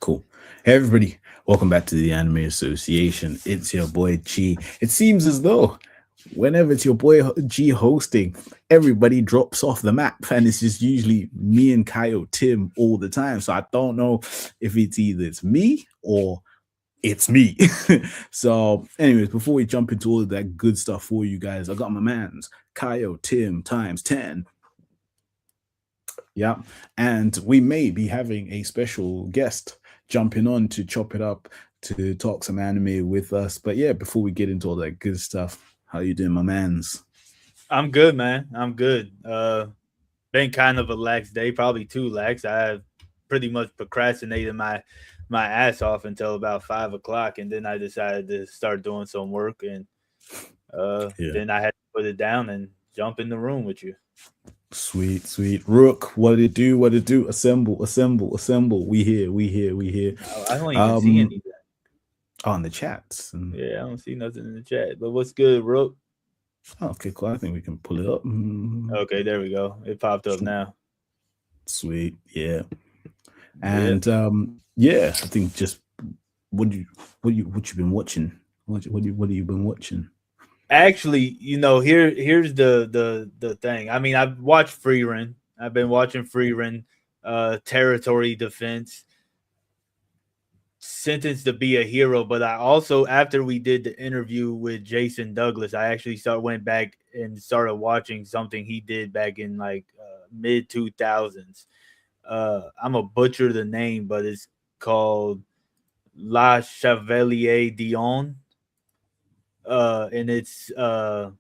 Cool. Hey, everybody. Welcome back to the Anime Association. It's your boy G. It seems as though whenever it's your boy G hosting, everybody drops off the map, and it's just usually me and Kyle Tim all the time. So I don't know if it's me or it's me. So, anyways, before we jump into all of that good stuff for you guys, I got my man's Kyle Tim times 10. Yeah. And we may be having a special guest jumping on to chop it up to talk some anime with us. But yeah, before we get into all that good stuff, how you doing, my mans? I'm good, man. I'm good. Been kind of a lax day, probably too lax. I pretty much procrastinated my ass off until about 5 o'clock, and then I decided to start doing some work, and Yeah. then I had to put it down and jump in the room with you. Sweet, sweet. Rook, what it do? What it do? Assemble, assemble, assemble. We here, we here, we here. I don't even see anything. On the chats. Yeah, I don't see nothing in the chat. But what's good, Rook? Okay, cool. I think we can pull it up. Okay, there we go. It popped up now. Sweet, yeah. And yeah, I think just what you been watching? What have you been watching? Actually, here's the thing. I mean, I've watched Frieren. I've been watching Frieren, Territory Defense, Sentenced to Be a Hero. But I also, after we did the interview with Jason Douglas, I actually went back and started watching something he did back in like mid 2000s. I'm a butcher the name, but it's called La Chevalier Dion. And it's a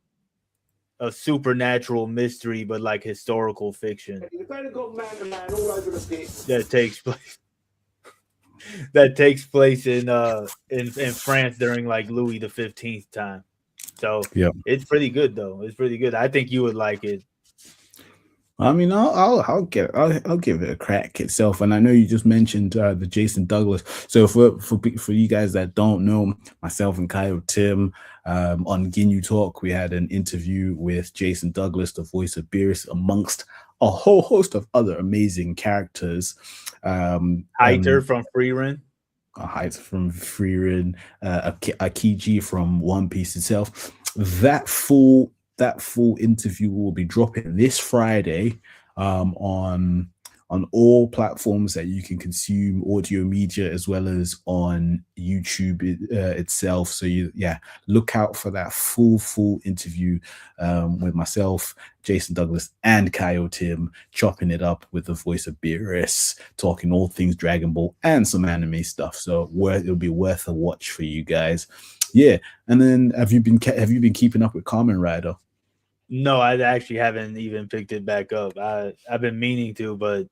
supernatural mystery, but like historical fiction that takes place in France during like Louis XV time. So yeah, it's pretty good though. It's pretty good. I think you would like it. I mean, I'll give it a crack itself. And I know you just mentioned the Jason Douglas. So for you guys that don't know, myself and Kyle Tim on Ginyu Talk, we had an interview with Jason Douglas, the voice of Beerus, amongst a whole host of other amazing characters. Heiter from Frieren. Heiter from Frieren, Akiji from One Piece itself. That full interview will be dropping this Friday on all platforms that you can consume audio media, as well as on YouTube itself. So look out for that full interview with myself, Jason Douglas, and Kyle Tim, chopping it up with the voice of Beerus, talking all things Dragon Ball and some anime stuff. So it'll be worth a watch for you guys. Yeah. And then have you been keeping up with Kamen Rider? No, I actually haven't even picked it back up. I've been meaning to, but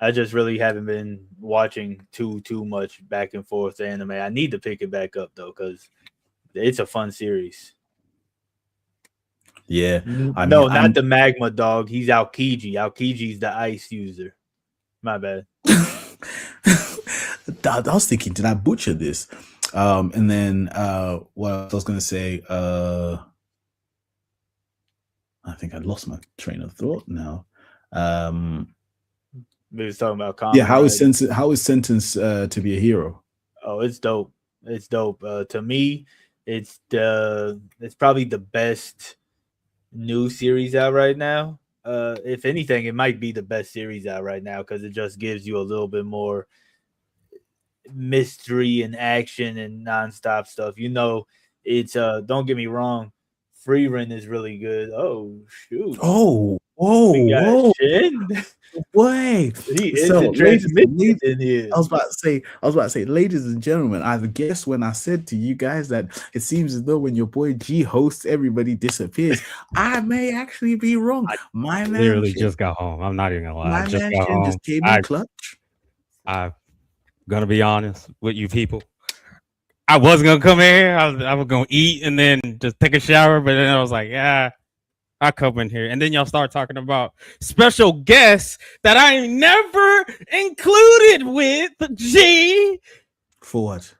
I just really haven't been watching too much back and forth anime. I need to pick it back up though, because it's a fun series. Yeah. Not the magma dog. He's Aokiji. Aokiji's the ice user. My bad. I was thinking, did I butcher this? And then what I was going to say, I think I lost my train of thought now. We was talking about Kamen. Yeah, how is Sentenced to Be a Hero? Oh, it's dope. It's dope. To me, it's probably the best new series out right now. If anything, it might be the best series out right now because it just gives you a little bit more mystery and action and nonstop stuff. It's don't get me wrong, Frieren is really good. Oh shoot! Whoa! Shin. Wait, he is a transmission in here. I was about to say, ladies and gentlemen, I guess when I said to you guys that it seems as though when your boy G hosts, everybody disappears. I may actually be wrong. My man literally just got home. I'm not even gonna lie. My man just came in clutch. I'm gonna be honest with you people. I wasn't gonna come here. I was gonna eat and then just take a shower, but then I was like, yeah, I come in here. And then y'all start talking about special guests that I never included with G. For what?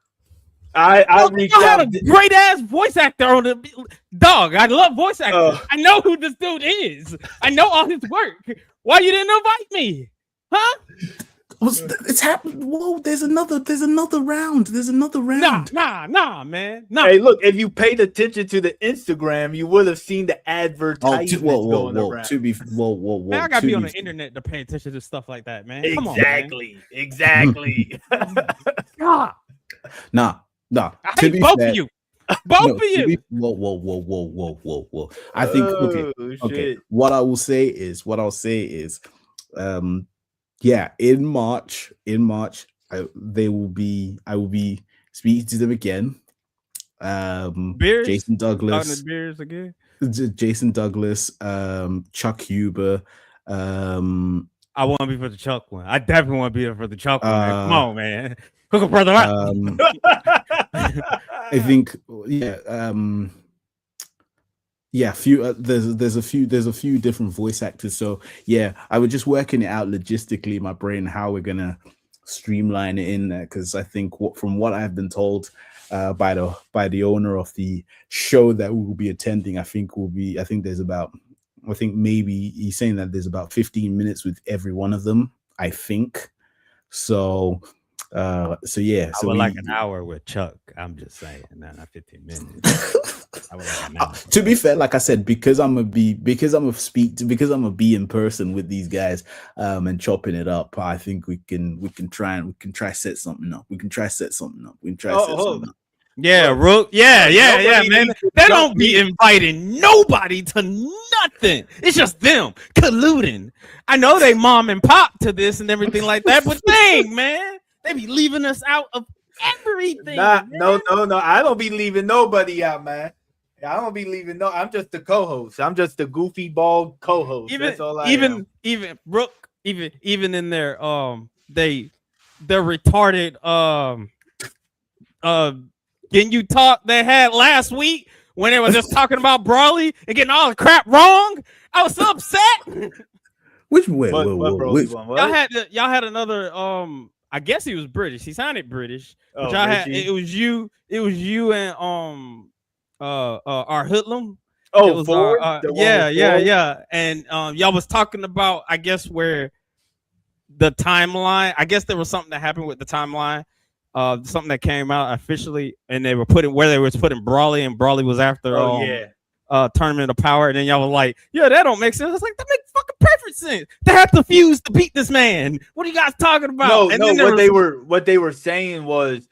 I reached out. Had a great ass voice actor on the dog. I love voice actors. I know who this dude is. I know all his work. Why you didn't invite me? Huh? It's happened. Whoa, there's another round. There's another round. Nah, man. Nah. Hey, look, if you paid attention to the Instagram, you would have seen the advertisements going around. Man, I gotta be on the internet to pay attention to stuff like that, man. Come on, man. Exactly. God, Nah. I hate both of you. Both of you. Whoa. I think okay. Shit. What I'll say is, yeah, in March, I will be speaking to them again. Beers? Jason Douglas, Talking to Beers again. Jason Douglas, Chuck Huber. I want to be for the Chuck one. I definitely want to be there for the Chuck one. Man. Come on, man. Hook a brother up. I think, there's a few different voice actors. So yeah, I was just working it out logistically in my brain how we're gonna streamline it in there, because I think from what I've been told by the owner of the show that we will be attending, I think maybe he's saying that there's about 15 minutes with every one of them, I think. So yeah. I would like an hour with Chuck. I'm just saying, not 15 minutes. I would like an hour. To be fair, like I said, because I'm gonna be in person with these guys and chopping it up, I think we can try set something up. Yeah, Rook. Yeah, man. They don't be inviting nobody to nothing. It's just them colluding. I know they mom and pop to this and everything like that, but dang, man, they be leaving us out of everything. No. I don't be leaving nobody out, man. I don't be leaving. No, I'm just the co-host. I'm just the goofy bald co-host. That's all I am. Even Rook, even in their they're retarded Can You Talk they had last week when they were just talking about Brawley and getting all the crap wrong. I was so upset. Which way? Y'all had another I guess he was British. He sounded British. Which it was you and our hoodlum. Oh, Ford? Yeah. And y'all was talking about, I guess, where the timeline. I guess there was something that happened with the timeline. Something that came out officially, and they were putting Brawley, and Brawley was after Tournament of Power, and then y'all was like, yeah, that don't make sense. I was like, that makes fucking perfect sense. They have to fuse to beat this man. What are you guys talking about? What they were saying was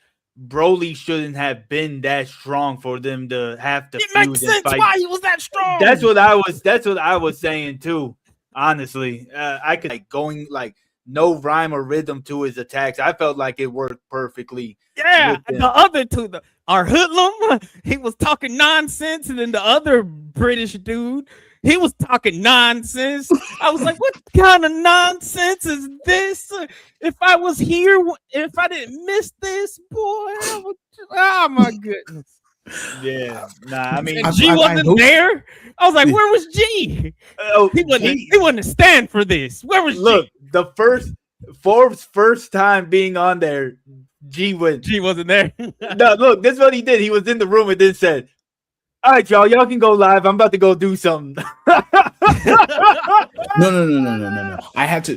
Broly shouldn't have been that strong for them to have to. It makes sense why he was that strong. That's what I was saying too. Honestly, I could going like no rhyme or rhythm to his attacks. I felt like it worked perfectly. Yeah, the other two, our hoodlum, he was talking nonsense, and then the other British dude, he was talking nonsense. I was like, what kind of nonsense is this? If I was here, if I didn't miss this, boy, oh my goodness. Yeah, I mean, and G wasn't there. I was like, where was G? He wasn't stand for this. Where was G? The Forbes' first time being on there, G wasn't there. No, look, this is what he did. He was in the room and then said, all right, y'all can go live. I'm about to go do something. No. I had to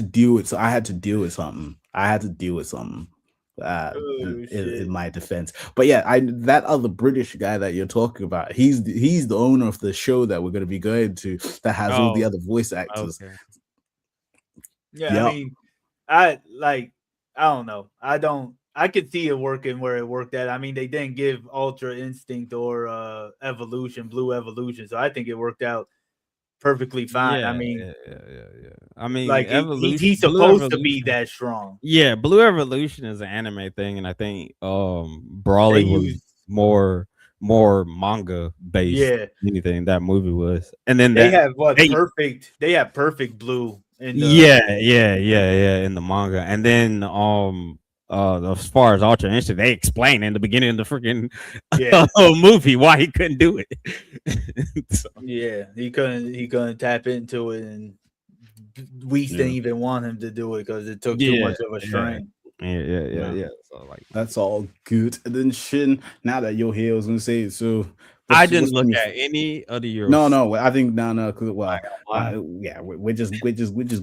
deal with something. In my defense, but yeah, that other British guy that you're talking about, he's the owner of the show that we're going to be going to that has all the other voice actors. Okay. Yeah, yep. I mean, I don't know. I could see it working where it worked at. I mean, they didn't give Ultra Instinct or Blue Evolution, so I think it worked out perfectly fine. Yeah, I mean, yeah. I mean, like he's supposed to be that strong. Yeah, Blue Evolution is an anime thing, and I think Brawley was more manga based. Yeah, anything that movie was, and then they have perfect. They have perfect blue. In the, in the manga, and then as far as Ultra Instinct, they explain in the beginning of the freaking movie why he couldn't do it. So. Yeah, he couldn't tap into it, and we didn't even want him to do it because it took too much of a strain. Yeah. So like that's all good. And then Shin, now that you're here, I was gonna say, so I didn't look at any of the Euros. No. I think no. Well, Why? yeah, we're just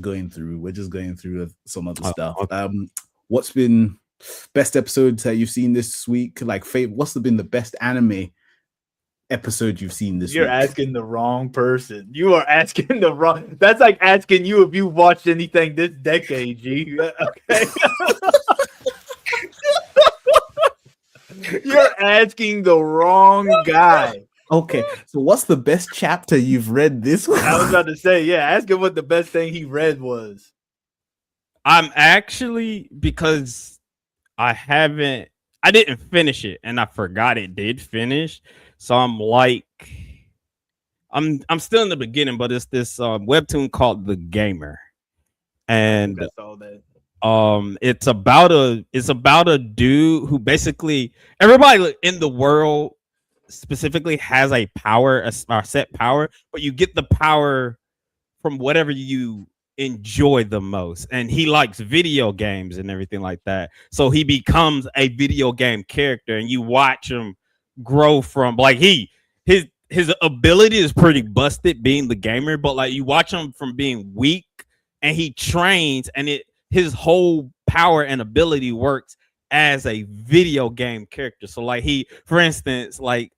going through. We're just going through some other stuff. Okay. What's been best episodes that you've seen this week? Like, what's been the best anime episode you've seen this You're week? asking the wrong person. You are asking the wrong. That's like asking you if you watched anything this decade, G. Okay. You're asking the wrong guy. Okay, so what's the best chapter you've read this week? I was about to say, yeah, ask him what the best thing he read was. I'm actually, because I didn't finish it and I forgot it did finish. So I'm like, I'm still in the beginning, but it's this webtoon called The Gamer. And That's all that. it's about a dude who basically everybody in the world specifically has a power, a set power, but you get the power from whatever you enjoy the most, and he likes video games and everything like that, so he becomes a video game character, and you watch him grow from like his ability is pretty busted being the gamer, but like you watch him from being weak and he trains, and his whole power and ability works as a video game character. So like for instance, like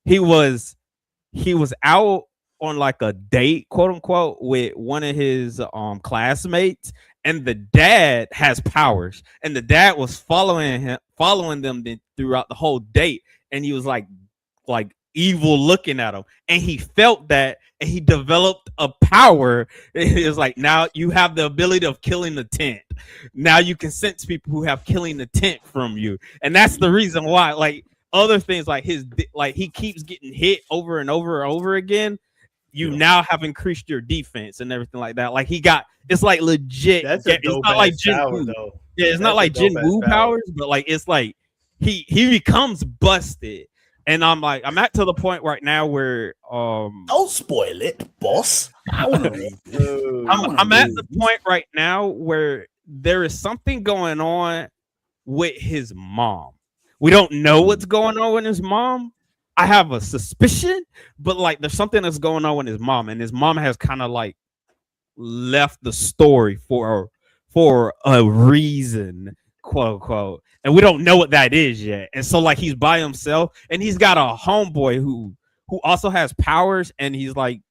he was out on like a date, quote unquote, with one of his classmates, and the dad has powers, and the dad was following them throughout the whole date, and he was like evil looking at him, and he felt that, and he developed a power. It was like, now you have the ability of killing the tent. Now you can sense people who have killing the tent from you, and that's the reason why. Like other things, like he keeps getting hit over and over and over again. You now have increased your defense and everything like that. Like it's like legit. That's a it's not like Jin power, Woo. though. Yeah, it's not like Jin Woo powers, but like it's like he becomes busted. And I'm at to the point right now where Don't spoil it, boss. I want to read. I'm at the point right now where there is something going on with his mom. We don't know what's going on with his mom. I have a suspicion, but like there's something that's going on with his mom, and his mom has kind of like left the story for a reason, quote unquote, and we don't know what that is yet. And so like he's by himself, and he's got a homeboy who also has powers, and he's like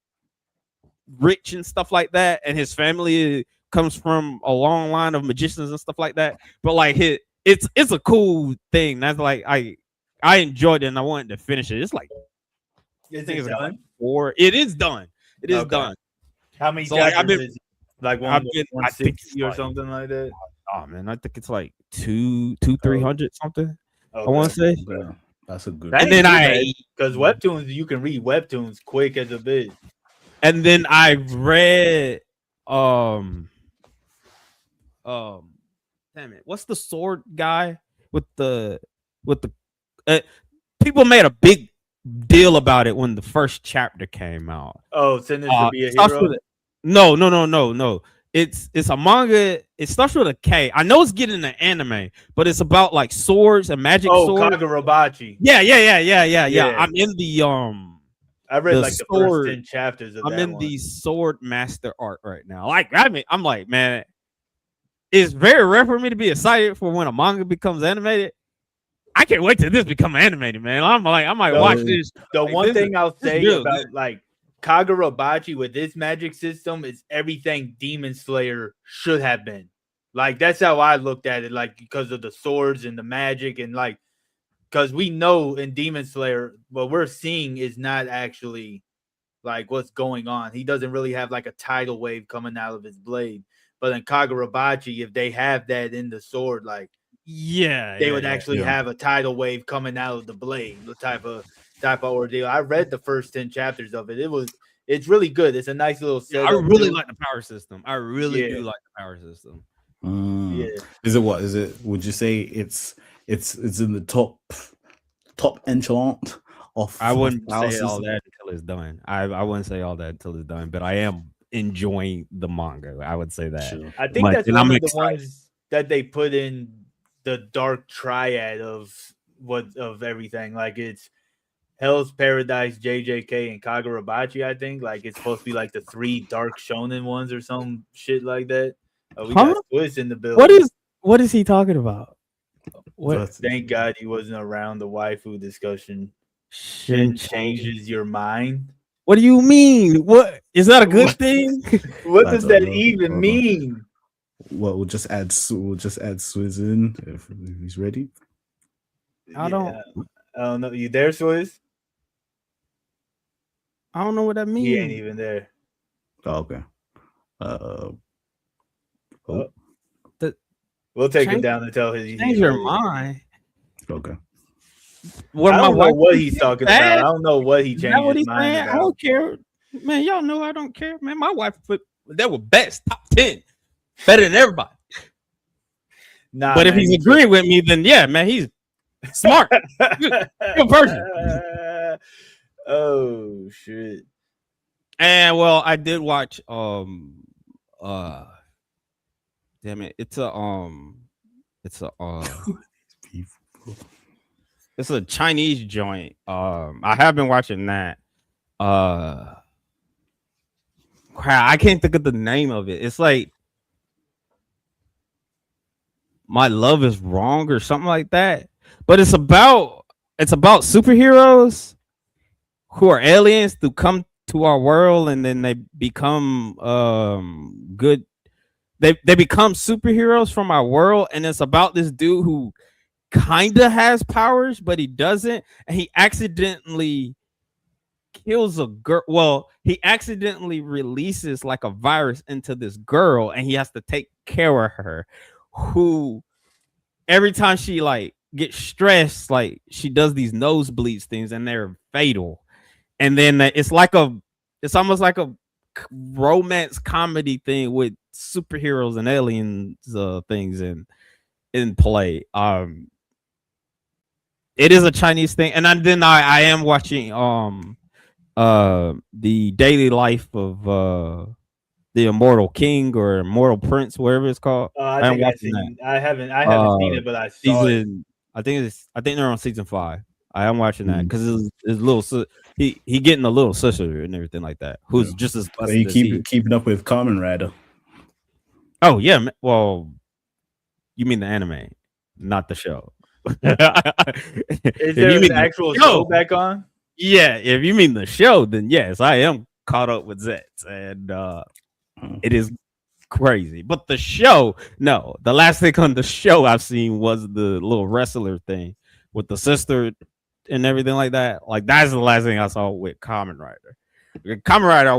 rich and stuff like that, and his family comes from a long line of magicians and stuff like that. But like it's a cool thing. That's like I enjoyed it, and I wanted to finish it. It's like Is it done? It is done. It is Okay. done. How many So, like, chapters is it? Like I think it's 160 or like- something like that? Oh man, I think it's like 300 something. I want to say. Yeah, that's a good. That And then because webtoons, you can read webtoons quick as a bit. And then I read damn it, what's the sword guy with the people made a big deal about it when the first chapter came out. Oh, Sentence to be a It starts hero. with no. It's a manga. It starts with a K. I know it's getting an anime, but it's about like swords and magic swords. Kagurabachi. Yeah. Yeah. I'm in the I read The like the sword. first 10 chapters of I'm that in one. the sword master art right now. Like I'm like, man, it's very rare for me to be excited for when a manga becomes animated. I can't wait till this become animated, man. I might No, watch this. The Like, one this thing I'll say real about good. like Kagurabachi with this magic system is everything Demon Slayer should have been. Like that's how I looked at it, like because of the swords and the magic, and like because we know in Demon Slayer what we're seeing is not actually like what's going on. He doesn't really have like a tidal wave coming out of his blade. But in Kagurabachi, if they have that in the sword, like they would actually have a tidal wave coming out of the blade, the type of ordeal. I read the first 10 chapters of it. It's really good. It's a nice little Yeah, setup. I really like the power system. I really Yeah. do like the power system. Yeah. Is it what? Is it? Would you say it's in the top enchant of? I wouldn't power say all system? that until it's done. I wouldn't say all that until it's done, but I am enjoying the manga. I would say that. Sure. I think But- that's and one I'm of the excited. ones that they put in the dark triad of everything. Like Hell's Paradise, JJK, and Kagurabachi. I think like it's supposed to be like the 3 dark shonen ones or some shit like that. We got Swiss in the building. What is he talking about? What? Thank God you wasn't around the waifu discussion. Shin Changes your mind. What do you mean? What is that a good thing? What does that even mean? Well, we'll just add Swizz in if he's ready. I don't know. You there, Swizz? I don't know what that means. He ain't even there. Oh, okay. We'll take him down and tell his change your mind. Okay. I don't know what he's talking about. I don't know what he changed his mind about. I don't care, man. Y'all know I don't care, man. My wife put that was best, top 10, better than everybody. Nah, but if he's agreeing with me, then yeah, man, he's smart, good person. Oh shit! And well, I did watch. Damn it! It's a Chinese joint. I have been watching that. Crap, I can't think of the name of it. It's like My Love Is Wrong or something like that. But it's about superheroes who are aliens to come to our world, and then they become good. They become superheroes from our world, and it's about this dude who kind of has powers, but he doesn't, and he accidentally kills a girl. Well, he accidentally releases like a virus into this girl, and he has to take care of her. Who every time she like gets stressed, like she does these nosebleeds things, and they're fatal. And then it's almost like a romance comedy thing with superheroes and aliens things in play. It is a Chinese thing, and then I am watching the daily life of the Immortal King or Immortal Prince, whatever it's called. I haven't seen it, but I saw it. I think they're on season 5. I am watching that because his little he getting a little sister and everything like that. Who's just as so you keeping up with Kamen Rider? Oh yeah, well, you mean the anime, not the show. Is there an actual show back on? Yeah, if you mean the show, then yes, I am caught up with Zets, and it is crazy. But the show, no, the last thing on the show I've seen was the little wrestler thing with the sister and everything like that. Like that's the last thing I saw with Kamen Rider. Kamen Rider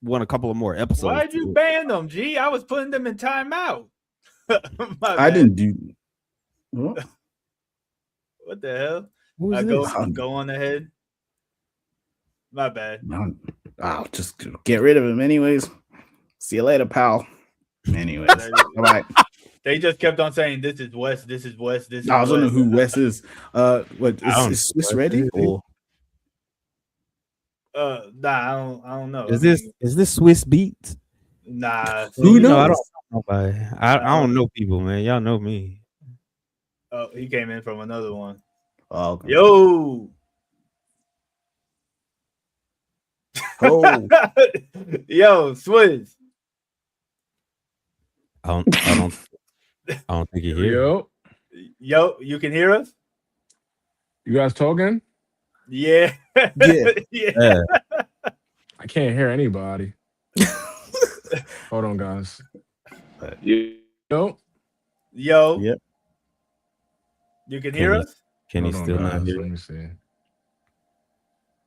won a couple of more episodes. Why'd you ban them, G? I was putting them in timeout. I didn't do what? What the hell? Go on ahead. My bad. I'll just get rid of him anyways. See you later, pal. Anyways, all right. They just kept on saying, "This is West. This is West. This is." I don't know who West is. What is Swiss ready or? Nah, I don't know. Is this Swiss Beats? Nah. Who knows? I don't know nobody. I don't know people, man. Y'all know me. Oh, he came in from another one. Oh, okay. Yo. Oh. Yo, Swizz. I don't think you hear. Yo, you can hear us? You guys talking? Yeah. Yeah. I can't hear anybody. Hold on, guys. Yo. Yep. You can hear us? Can he still not hear? Let me see.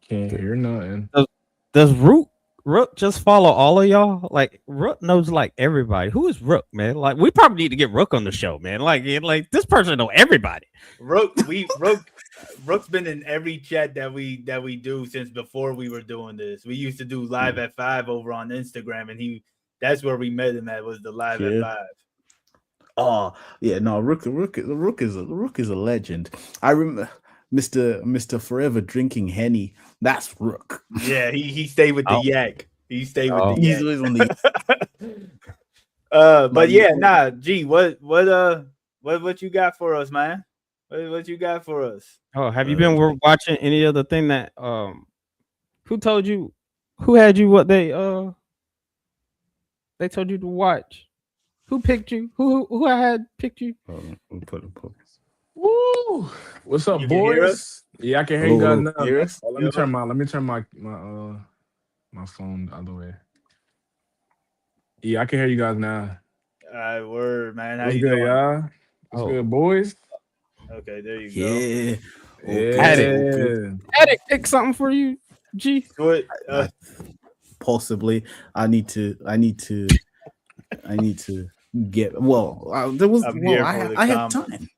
Can't hear nothing. Does Rook just follow all of y'all? Like Rook knows like everybody. Who is Rook, man? Like we probably need to get Rook on the show, man. Like this person know everybody. Rook's been in every chat that we do since before we were doing this. We used to do live at 5 over on Instagram, and that's where we met him at, was the live at 5. Oh yeah, no, Rook is a legend. I remember Mr. Forever drinking Henny. That's Rook. Yeah, he stayed with the yak. He stayed with the yak. He's always on the. But yeah, nah, G, what you got for us, man? What you got for us? Oh, have you been watching any other thing that who told you, who had you what they told you to watch? Who picked you? Who had picked you? Woo! What's up, You can hear boys? Yeah, I can hear you guys now. Hear us? Oh, let me turn my my phone the other way. Yeah, I can hear you guys now. All right, word, man. How What's you good, doing? y'all? What's good, boys? Okay, there you Yeah. Yeah. Addict pick something for you, G. go. What? Possibly. I need to get. Well, there was. I'm Well, here for the I had comment. time.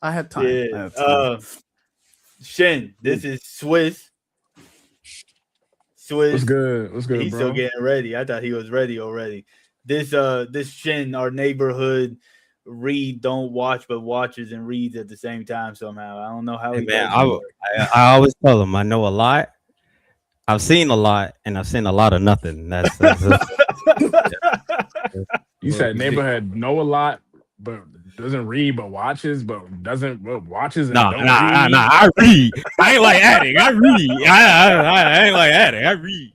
I had time. I Yeah. had time. Shin, this is Swiss. What's good? What's good, He's bro? still getting ready. I thought he was ready already. This Shin, our neighborhood read, don't watch, but watches and reads at the same time somehow. I don't know how Hey, he man, does it. I always tell them I know a lot. I've seen a lot, and I've seen a lot of nothing. That's You said neighborhood know a lot, but doesn't read, but watches, but doesn't watches and nah. don't read. I read. I ain't like addict. I read. I ain't like addict. I read.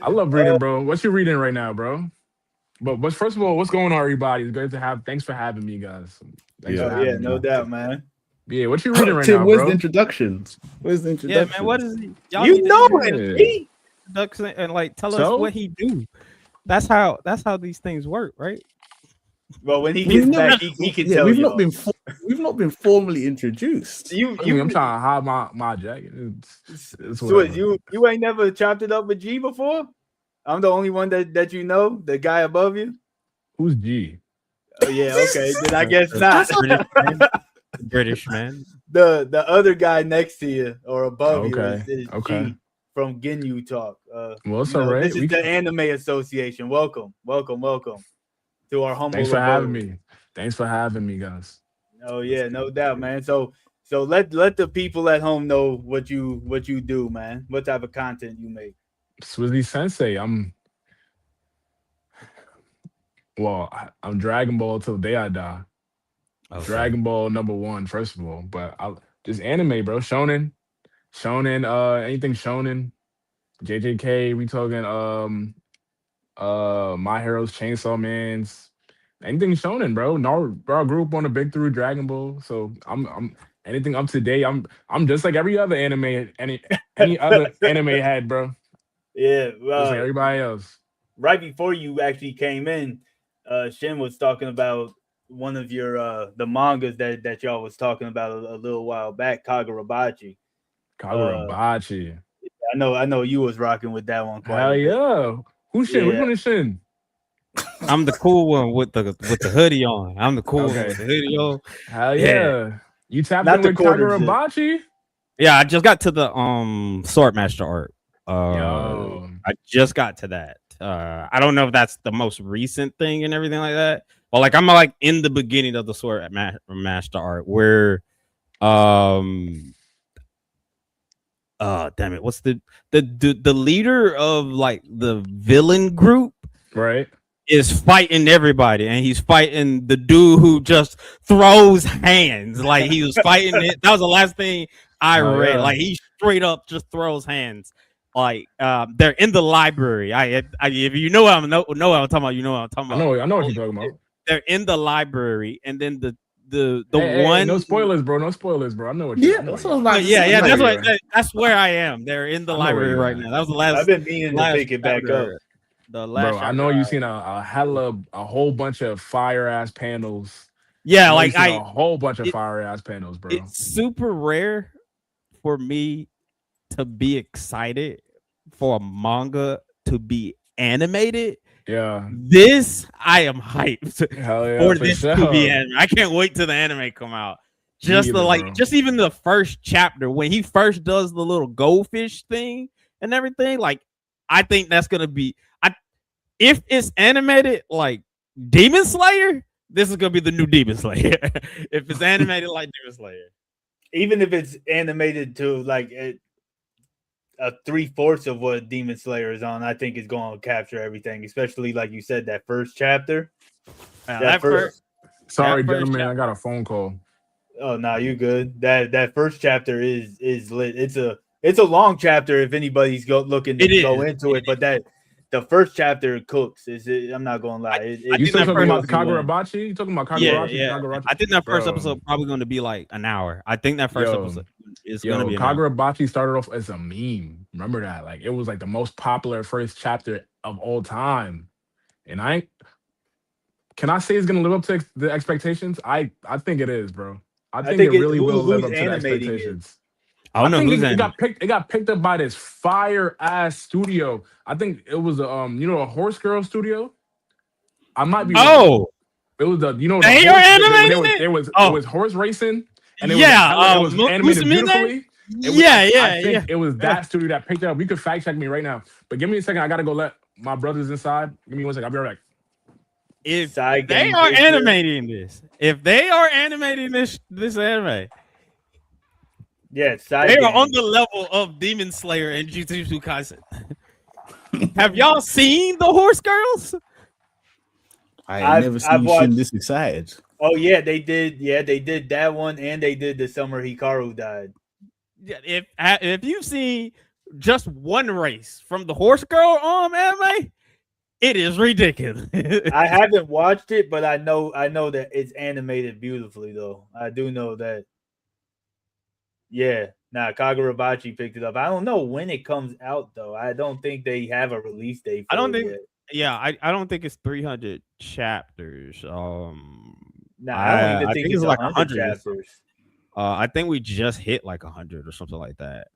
I love reading, bro. What you reading right now, bro? But first of all, what's going on, everybody? It's great to have. Thanks for having me, guys. Thanks for having me. No doubt, man. Yeah, what you reading right Tim, now, where's bro? the introductions? Where's the Yeah, introductions? man. What is he? Y'all You need to know introduce it. introduction and like tell So? us what he do. That's how these things work, right? Well, when he gets back, he can tell we've you. we've not been formally introduced. I'm I'm trying to hide my jacket. It's Swiss, whatever. you ain't never chopped it up with G before? I'm the only one that you know, the guy above you. Who's G? Oh yeah, okay. Then I guess not. British man. The other guy next to you or above Okay, you is okay. G from Ginyu Talk. Well, it's all right. This is the Anime Association. Welcome to our humble. Thanks for having abode. me. Thanks for having me, guys. Oh yeah, no doubt, man. So let the people at home know what you do, man. What type of content you make. Swizzy Sensei. I'm Dragon Ball till the day I die. Okay. Dragon Ball #1, first of all. But I just anime, bro. Shonen, anything shonen. JJK, we talking My Heroes, Chainsaw Man's, anything shonen, bro. Naruto, bro, I grew up on a big through Dragon Ball, so I'm anything up to date. I'm just like every other anime, any other anime head, bro. Yeah, Just like everybody else. Right before you actually came in, Shin was talking about one of your the mangas that y'all was talking about a little while back, Kagurabachi. Kagurabachi. I know you was rocking with that one quite Hell a bit. yeah. Who's Shin? Which Yeah. one is Shin? I'm the cool one with the hoodie on. I'm the cool one Okay. with the hoodie on. Hell yeah. You tapped Not in the with quarter zip. Kagurabachi? Yeah, I just got to the Sword Master art. Yo. I just got to that. I don't know if that's the most recent thing and everything like that, but like I'm like in the beginning of the Sword Master art where damn it, what's the leader of like the villain group Right. is fighting everybody, and he's fighting the dude who just throws hands. Like he was fighting it. That was the last thing I read. Yeah. Like he straight up just throws hands. Like they're in the library. If you know what I'm talking about, you know what I'm talking about. I know what you're talking about. They're in the library, and then the Hey, one. no spoilers, bro. No spoilers, bro. I know what you're Yeah, that's what I was about to Yeah, say. that's where I am. They're in the I know where library you're right at. now. That was the last. I've been meaning to pick it back up. The last. Bro, I know you've seen a whole bunch of fire ass panels. Yeah, I know like you've seen a whole bunch of fire ass panels, bro. It's super rare for me to be excited for a manga to be animated. Yeah. This I am hyped Hell yeah. for for this sure. to be animated. I can't wait till the anime come out. Just Neither, bro. just even the first chapter when he first does the little goldfish thing and everything. Like, I think that's gonna be. If it's animated like Demon Slayer, this is gonna be the new Demon Slayer. If it's animated like Demon Slayer, Even if it's animated to like a 3/4 of what Demon Slayer is on, I think it's going to capture everything. Especially like you said, that first chapter. that first Sorry, That first gentlemen, chapter- I got a phone call. Oh no, you good. That first chapter is lit. It's a long chapter if anybody's looking to It go is. into it, but the first chapter cooks. I'm not gonna lie. I You think still that talking first- about Kagurabachi? You talking about Yeah, Kagurabachi? yeah. Kagurabachi? I think that first Yo. episode probably going to be like an hour. I think that first episode is going to be an hour. Kagurabachi started off as a meme. Remember that? Like it was like the most popular first chapter of all time. And can I say it's gonna live up to the expectations? I think it is, bro. I think it really will live up to the animating it? expectations. I don't know think who's it in. got picked up by this fire ass studio. I think it was a Horse Girl studio. I might be wrong. Oh, It was the They are animating it? it was Oh. horse racing and it yeah. was animated Musume? beautifully. I think it was that studio that picked it up. You could fact check me right now, but give me a second. I gotta go let my brothers inside. Give me 1 second. I'll be right back. If Side they game are picture. animating this anime, Yeah, side they game. are on the level of Demon Slayer and Jujutsu Kaisen. Have y'all seen the Horse Girls? I've never seen I've Shin watched- this excited. Oh yeah, they did. Yeah, they did that one, and they did the summer Hikaru died. Yeah, if you've seen just one race from the Horse Girl anime, it is ridiculous. I haven't watched it, but I know that it's animated beautifully though. I do know that. Yeah, Kagurabachi picked it up. I don't know when it comes out though. I don't think they have a release date. I don't it think- yet. Yeah, I don't think it's 300 chapters. I don't I even think think it's it's like 100 100. chapters. I think we just hit like 100 or something like that.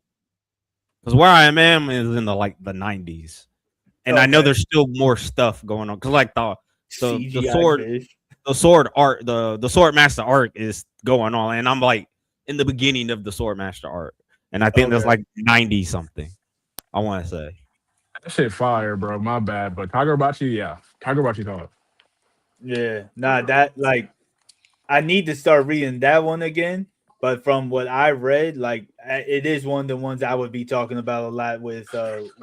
Because where I am is in the 90s, and I know Okay. there's still more stuff going on. Because like the CGI sword, fish. the sword art, the sword master arc is going on, and I'm like in the beginning of the sword master arc, and I think there's Okay. like 90 something. I want to say. That shit fire, bro. My bad, but Kagurabachi's hard. Yeah, that like I need to start reading that one again. But from what I read, like it is one of the ones I would be talking about a lot with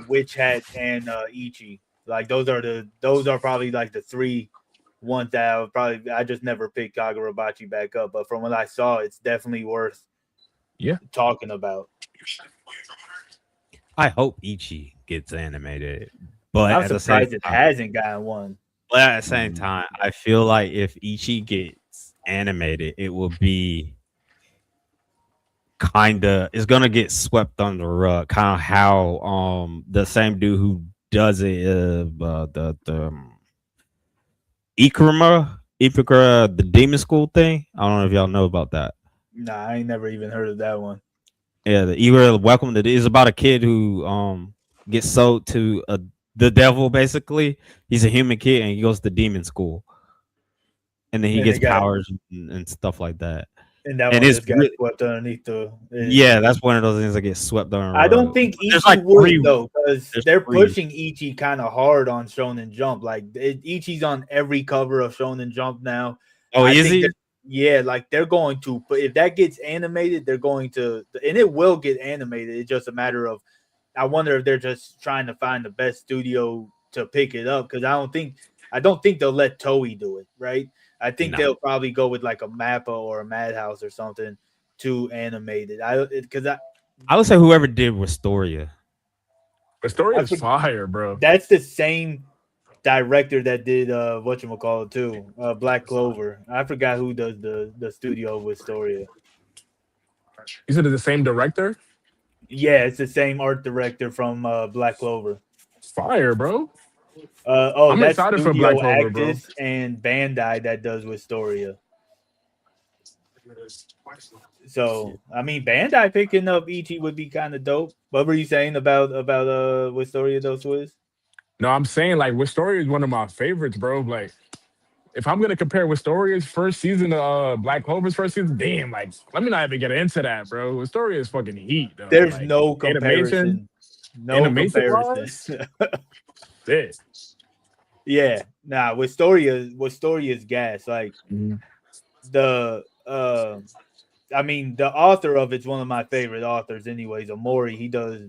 Witch Hat and Ichi. Like those are probably like the three ones that I just never picked Kagurabachi back up. But from what I saw, it's definitely worth talking about. I hope Ichi gets animated, but I'm at the surprised same it time, hasn't gotten one. but at the same time, I feel like if Ichi gets animated, it will be it's gonna get swept under the rug. Kind of how the same dude who does it the Ikura, the demon school thing. I don't know if y'all know about that. Nah, I ain't never even heard of that one. Yeah, the Ikura Welcome to is about a kid who gets sold to the devil. Basically, he's a human kid and he goes to demon school, and then he And gets they got- powers and stuff like that. And that And one it's just got re- swept underneath the. Yeah, that's one of those things that get swept under. the I don't rug. think There's Ichi like would three- though, because there's they're three. pushing Ichi kind of hard on Shonen Jump. Like Ichi's on every cover of Shonen Jump now. Oh, I is think he? that- Yeah, like they're going to. But if that gets animated, they're going to, and it will get animated. It's just a matter of. I wonder if they're just trying to find the best studio to pick it up because I don't think they'll let Toei do it, right? I think No. they'll probably go with like a Mappa or a Madhouse or something to animate it. I would say whoever did Wistoria. The story I is think- fire, bro. That's the same director that did whatchamacallit too, Black Clover. I forgot who does the studio with Storia. You said it's the same director? Yeah, it's the same art director from Black Clover. Fire, bro. I'm I'm excited for Black Clover, bro. Actis and Bandai that does Wistoria. So I mean, Bandai picking up Ichi would be kind of dope. What were you saying about Wistoria though, Swizz? No, I'm saying like Wistoria is one of my favorites, bro. Like, if I'm gonna compare Wistoria's first season to Black Clover's first season, damn, like let me not even get into that, bro. Wistoria is fucking heat, though. There's Like, no comparison. No animation-wise? comparison. shit. Yeah, Wistoria's gas. Like Mhm. I mean, the author of it's one of my favorite authors, anyways. Omori, he does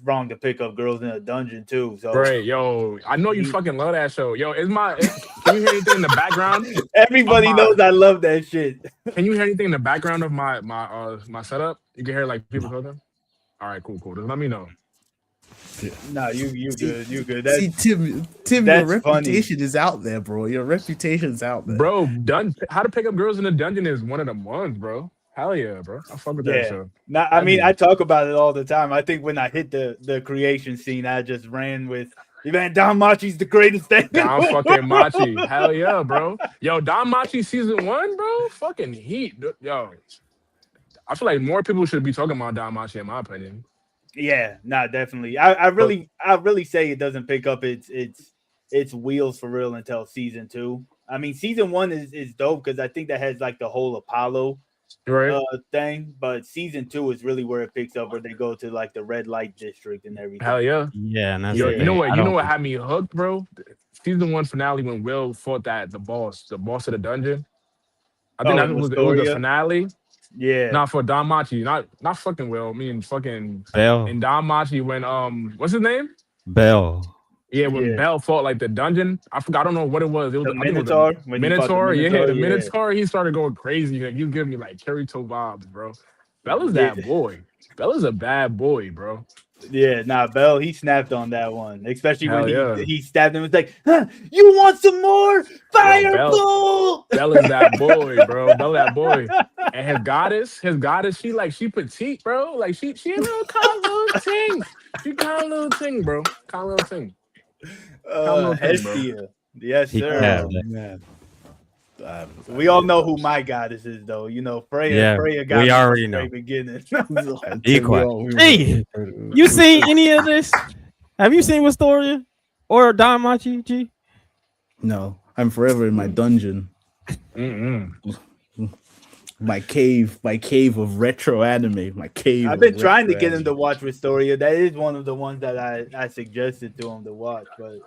wrong to pick up girls in a dungeon too. So Right, yo, I know you fucking love that show. Yo, can you hear anything in the background? everybody knows I love that shit. Can you hear anything in the background of my setup? You can hear like people talking. All right, cool. Just let me know. Nah, you good. You good. See, Tim, your that's reputation is out there, bro. Your reputation's out there. Bro, How to Pick Up Girls in the Dungeon is one of them ones, bro. Hell yeah, bro. I fuck with that show. Nah, I mean, I talk about it all the time. I think when I hit the creation scene, I just ran with, man, Don Machi's the greatest thing. Don fucking Machi. Hell yeah, bro. Yo, Don Machi season 1, bro. Fucking heat. Yo. I feel like more people should be talking about Don Machi, in my opinion. Yeah, nah, definitely. I really say it doesn't pick up its wheels for real until season 2. I mean, season 1 is dope because I think that has like the whole Apollo thing, but season 2 is really where it picks up, where they go to like the red light district and everything. Hell yeah. Yeah, and that's You know what had me hooked, bro? Season 1 finale when Will fought the boss of the dungeon. I think it was the finale. Yeah. Not for Don Machi, not fucking Will. Me and fucking Bell. And Don Machi when what's his name? Bell. Yeah, when Bell fought like the dungeon. I forgot. I don't know what it was. It was the Minotaur. Minotaur. Yeah, the Minotaur. He started going crazy. Like, you give me like Kirito vibes, bro. Bella's that boy. Bella's a bad boy, bro. Yeah, nah, Bell, he snapped on that one, especially when he stabbed him. It's like, huh, you want some more fireball? Bell is that boy, bro. Bell that boy. And his goddess, she petite, bro. Like she a little kind of little thing. She kind of little thing, bro. Kind of little thing. Hestia. Yes, sir. Yeah, man. We all know who my goddess is, though. You know, Freya. Yeah, Freya got we already know. Beginning. Be quiet. Hey, you seen any of this? Have you seen Wistoria or Don Machi? G? No, I'm forever in my dungeon. My cave of retro anime. My cave. I've been trying to get him to watch Wistoria. That is one of the ones that I suggested to him to watch, but.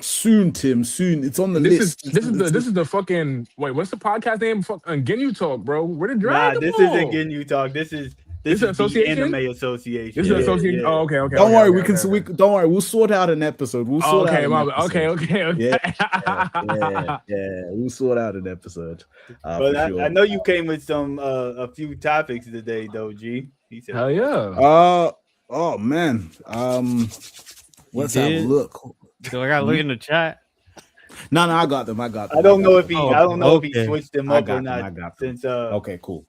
Soon, Tim. Soon, it's on the list. This is the fucking what's the podcast name? Ginyu Talk, bro. Where the Dragon Nah, this Ball? isn't Ginyu Talk. This is association? the Anime Association. This is an association. Yeah. Oh, okay. Don't worry, don't worry. We'll sort out an episode. We'll sort out. Okay. Yeah. We'll sort out an episode. But I know you came with some a few topics today, though. G. He said, hell yeah. Oh man. Let's have a look. So I gotta look in the chat. No, I got them. I don't know if he switched them up or not. I got them. Since okay, cool.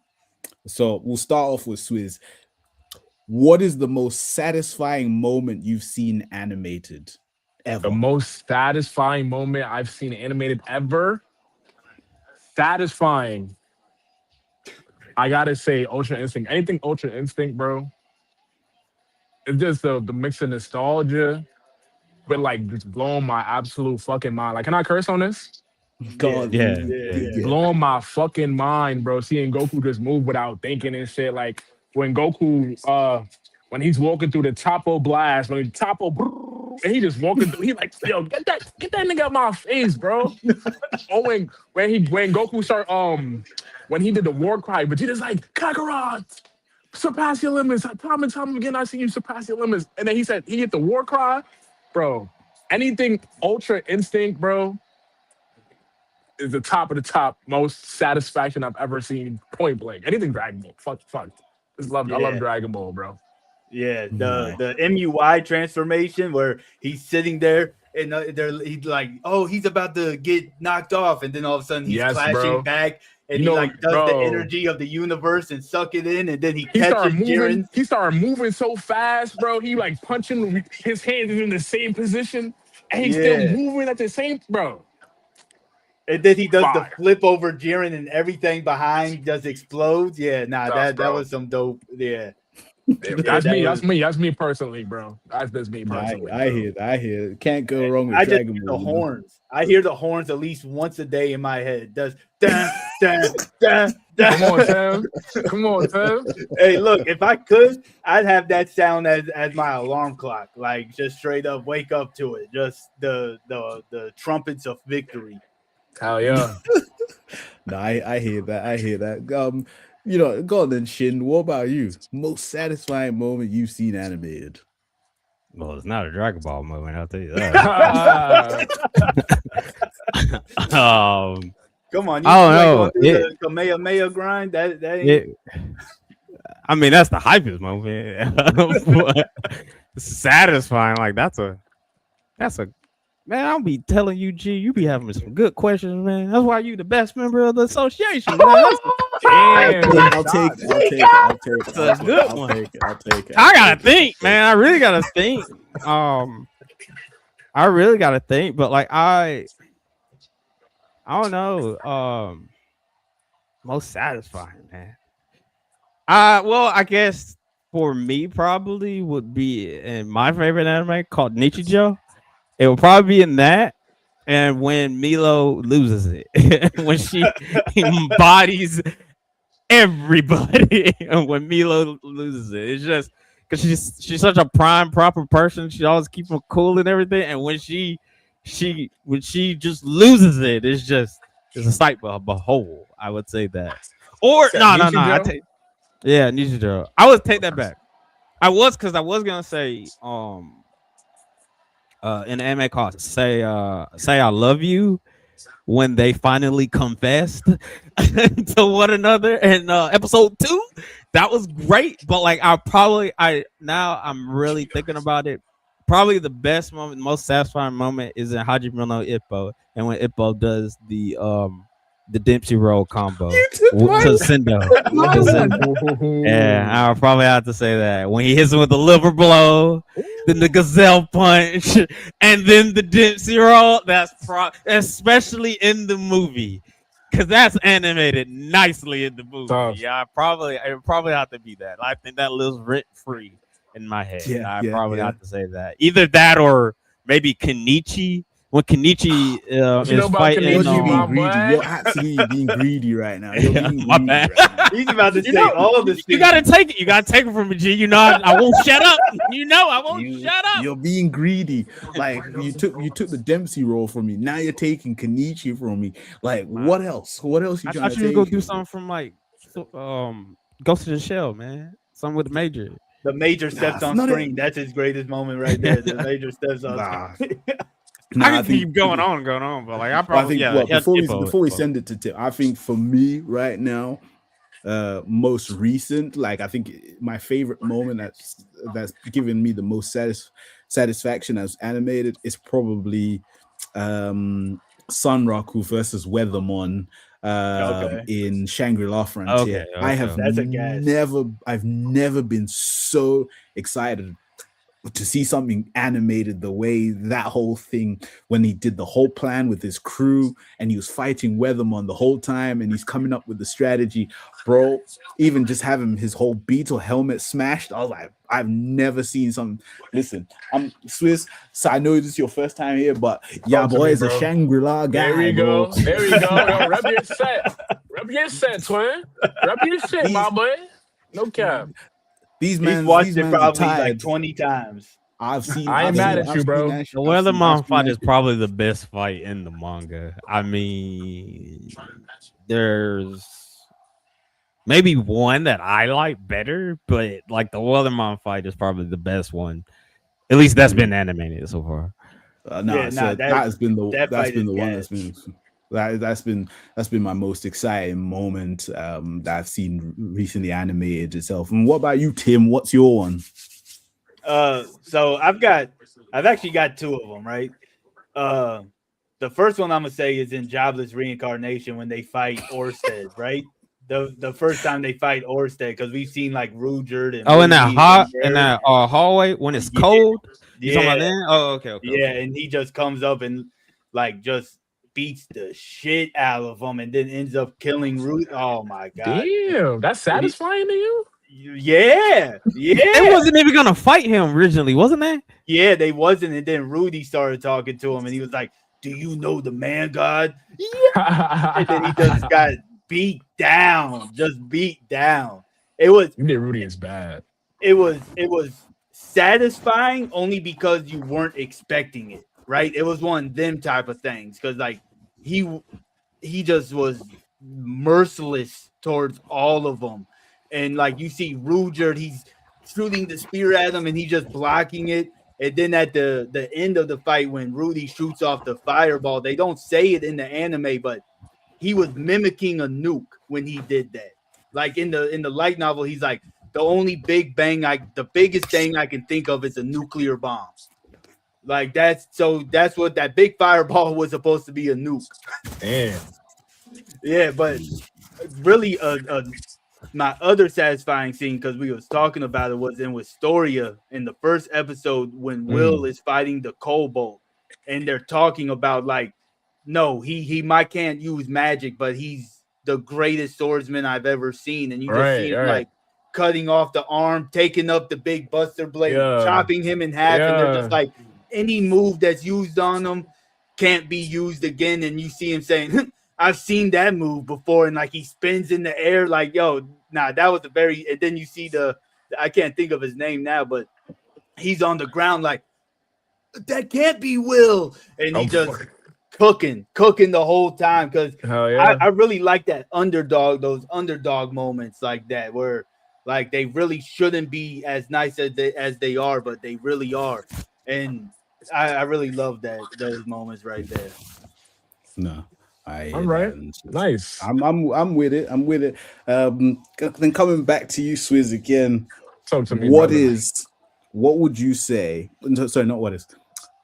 So we'll start off with Swizz. What is the most satisfying moment you've seen animated ever? The most satisfying moment I've seen animated ever. Satisfying. I gotta say, Ultra Instinct. Anything Ultra Instinct, bro. It's just the mix of nostalgia. But like just blowing my absolute fucking mind. Like, can I curse on this? God, yeah. Blowing my fucking mind, bro. Seeing Goku just move without thinking and shit. Like when Goku, when he's walking through the Topo Blast, when he and he just walking through, he like, yo, get that nigga out my face, bro. when Goku start, when he did the war cry, Vegeta's like, Kakarot, surpass your limits. Time and time again, I see you surpass your limits. And then he hit the war cry. Bro, anything Ultra Instinct, bro, is the top of the top most satisfaction I've ever seen. Point blank. Anything Dragon Ball. Fuck. I love Dragon Ball, bro. Yeah, the MUI transformation where he's sitting there and he's like, oh, he's about to get knocked off, and then all of a sudden he's flashing back. And he does the energy of the universe and suck it in, and then he catches Jiren. He started moving so fast, bro. He like punching, his hands is in the same position, and he's still moving at the same, bro. And then he does the flip over Jiren, and everything behind just explodes. Yeah, that was some dope. Yeah. That's me personally, bro. That's me personally. I hear. Can't go wrong with Dragon Ball. The horns. I hear the horns at least once a day in my head. It does dun, dun, dun, dun. Come on, Tim. Hey, look, if I could, I'd have that sound as my alarm clock. Like just straight up wake up to it. Just the trumpets of victory. Hell yeah. No, I hear that. Go on then, Shin. What about you? Most satisfying moment you've seen animated? Well, it's not a Dragon Ball moment, I'll tell you that. Come on, I don't know. going through the Kamehameha grind. That ain't I mean, that's the hypest moment. But satisfying, like that's a man. I'll be telling you, G, you be having some good questions, man. That's why you the best member of the association, man. Damn. I'll take it. That's a good one. I'll take it. I gotta think, man. I really gotta think. I really gotta think, but like I don't know. Most satisfying, man. Well, I guess for me probably would be in my favorite anime called Nichijou. It will probably be in that, and when Milo loses it, when she embodies everybody, and when Milo loses it, it's just because she's such a prime proper person. She always keeps them cool and everything, and when she just loses it, it's a sight to behold. I would say that. Or no. Yeah, Nichijou. I would take that back. I was gonna say in the anime called Say I Love You, when they finally confessed to one another in episode 2. That was great, but like now I'm really thinking about it. Probably the best moment, most satisfying moment is in Hajime no Ippo, and when Ippo does the Dempsey roll combo to Sendo. Yeah, I'll probably have to say that. When he hits him with the liver blow, then the gazelle punch, and then the Dempsey roll, especially in the movie. Because that's animated nicely in the movie. Yeah, it probably have to be that. I think that lives rent free in my head. I probably have to say that. Either that or maybe Kenichi. When Kenichi is fighting, you're actually being greedy right now. You're being greedy right now. He's about to say all this. You gotta take it. You gotta take it from me, G. I won't shut up. I won't shut up. You're being greedy. Like you took the Dempsey role from me. Now you're taking Kenichi from me. Like what else? What else you trying to take? I thought you were gonna do something from like Ghost in the Shell, man. Something with the Major. The Major steps on screen. That's his greatest moment right there. The Major steps on screen. I can keep going on, but like I probably before we send it to Tim, I think for me right now, most recent, like I think my favorite moment that's given me the most satisfaction as animated is probably Sunraku versus Weathermon in Shangri-La Frontier. I've never been so excited to see something animated the way that whole thing, when he did the whole plan with his crew and he was fighting Weathermon the whole time and he's coming up with the strategy, bro. Even just having his whole Beetle helmet smashed, I was like, I've never seen something. Listen, I'm Swiss, so I know this is your first time here, but boy is a Shangri-La guy. There we go. There we go. Yo, rep your set, twin. Rep your shit, my boy. No cap. He's watched it probably like 20 times. I ain't mad at you, bro. The Weathermon fight is probably the best fight in the manga. I mean, there's maybe one that I like better, but like the Weathermon fight is probably the best one. At least that's been animated so far. That's been my most exciting moment that I've seen recently animated itself. And what about you, Tim? What's your one? So I've actually got two of them, right? The first one I'm gonna say is in Jobless Reincarnation when they fight Orsted, right? The first time they fight Orsted, because we've seen like Ruger and in that hallway when it's cold. You talking about that? Oh, okay. Yeah, and he just comes up and like just beats the shit out of him and then ends up killing Ruth. Oh my god. Damn, that's satisfying to you? Yeah. They wasn't even gonna fight him originally, wasn't they? Yeah, they wasn't. And then Rudy started talking to him and he was like, "Do you know the man god?" Yeah. And then he just got beat down. You did Rudy is bad. It was satisfying only because you weren't expecting it, right? It was one of them type of things because like he just was merciless towards all of them. And like you see Ruger, he's shooting the spear at him and he's just blocking it. And then at the end of the fight, when Rudy shoots off the fireball, they don't say it in the anime, but he was mimicking a nuke when he did that. Like in the light novel, he's like, the only the biggest thing I can think of is a nuclear bomb. Like that's what that big fireball was supposed to be, a nuke. Damn. Yeah, but really, my other satisfying scene, because we was talking about it, was in Wistoria in the first episode when Will is fighting the Cobalt, and they're talking about like, no, he might can't use magic, but he's the greatest swordsman I've ever seen, and you just see him like cutting off the arm, taking up the big Buster Blade, chopping him in half, and they're just like, any move that's used on him can't be used again, and you see him saying, I've seen that move before, and like he spins in the air, like, yo, nah, that was and then you see I can't think of his name now, but he's on the ground like, that can't be Will, and he just cooking the whole time, because I really like that those underdog moments like that, where like they really shouldn't be as nice as they are, but they really are, and I really love those moments right there. No. All right, nice. I'm with it. I'm with it. Then coming back to you, Swizz, again. Talk to me. What would you say? Sorry, not what is.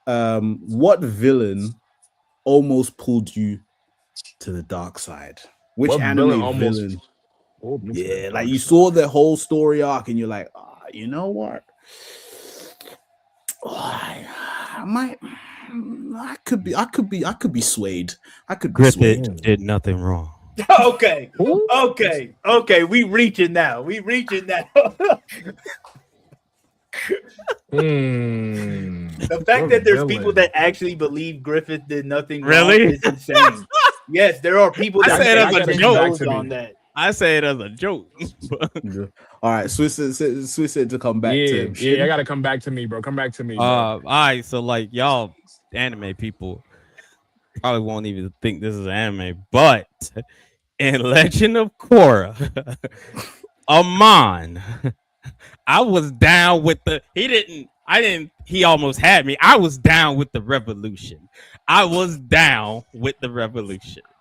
What villain almost pulled you to the dark side? Which anime villain? Yeah, like you saw the whole story arc, and you're like, you know what? I could be swayed. Griffith did nothing wrong. Okay. We reaching now. The fact that there's people that actually believe Griffith did nothing wrong is insane. Yes, there are people that say it as a joke on that. I say it as a joke. All right, Swizz said to come back to him. Yeah, I gotta come back to me, bro. Come back to me. Bro. All right, so like y'all anime people probably won't even think this is anime, but in Legend of Korra, Amon, I was down with he almost had me. I was down with the revolution.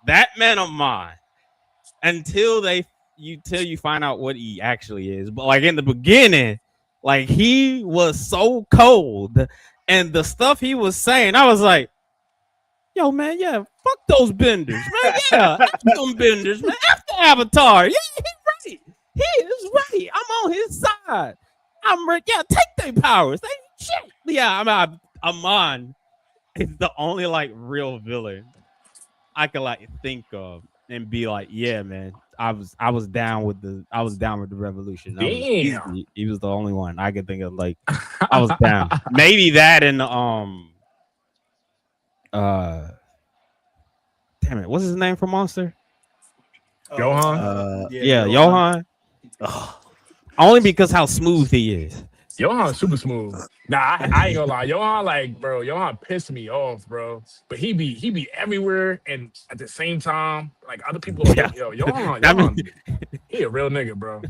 That man Amon, until you find out what he actually is. But like in the beginning, like he was so cold, and the stuff he was saying, I was like, yo, man, yeah, fuck those benders, man. Yeah, F them benders, man. F the Avatar. Yeah, he's right. He is right. I'm on his side. I'm right. Yeah, take their powers. Shit. Yeah, Amon is the only like real villain I could like think of and be like, yeah, man. I was down with the revolution. He was the only one I could think of. Like, I was down. Maybe that and damn it, what's his name for Monster? Johan. Johan. Only because how smooth he is. Johan's super smooth. Nah, I ain't gonna lie. Johan pissed me off, bro. But he be everywhere, and at the same time, like other people, Johan, he a real nigga, bro.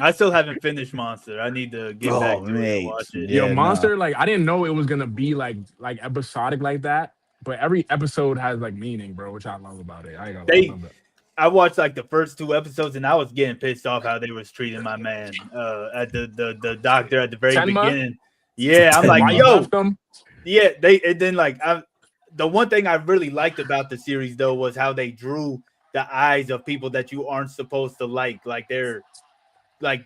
I still haven't finished Monster. I need to get back to it and watch it. Monster, like I didn't know it was gonna be like episodic like that, but every episode has like meaning, bro, which I love about it. I ain't gonna lie. I watched like the first 2 episodes, and I was getting pissed off how they was treating my man at the doctor at the very beginning. Yeah, I'm like, yo, yeah. And then like the one thing I really liked about the series though was how they drew the eyes of people that you aren't supposed to like their eyes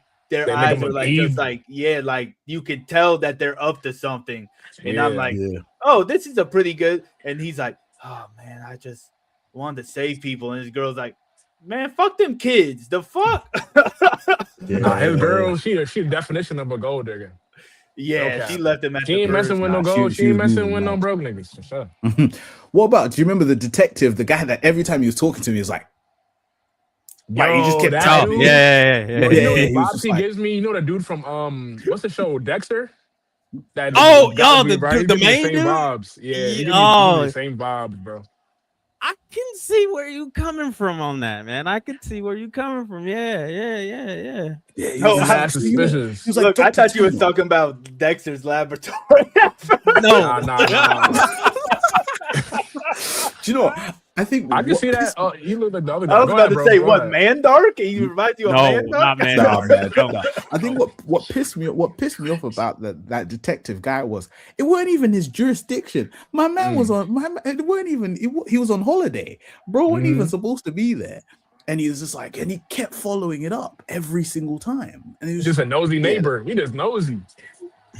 are like just like like you can tell that they're up to something, and I'm like, oh, this is a pretty good. And he's like, oh man, I just wanted to save people, and his girl's like, man, fuck them kids. The fuck? His girl, she the definition of a gold digger. Yeah, she left him at She ain't messing with no gold. She ain't messing with no broke niggas. For sure. What about, do you remember the detective, the guy that every time he was talking to me was like, he just kept talking. Yeah. You know, Bobsy gives me, the dude from what's the show, Dexter? The main dude? Bobs. Yeah, he gives me the same Bobs, bro. I can see where you coming from on that, man. I can see where you coming from. Yeah. Yeah, he No, was I'm like, suspicious. He was like, Look, I Dr. thought you was Tino. talking about Dexter's Laboratory. No, Nah. Do you know what? I think I can what see that. pissed- Oh, he looked like the other I guy. was Go about ahead, to bro. say, Go what, ahead. Man Dark? He reminds you of no, Man Dark? not man. Nah, man. No. Nah. I think what pissed me off about that detective guy was it weren't even his jurisdiction. My man was on it weren't even he was on holiday. Bro wasn't even supposed to be there. And he was just like, and he kept following it up every single time. And he was Just a nosy yeah. neighbor. He just nosy.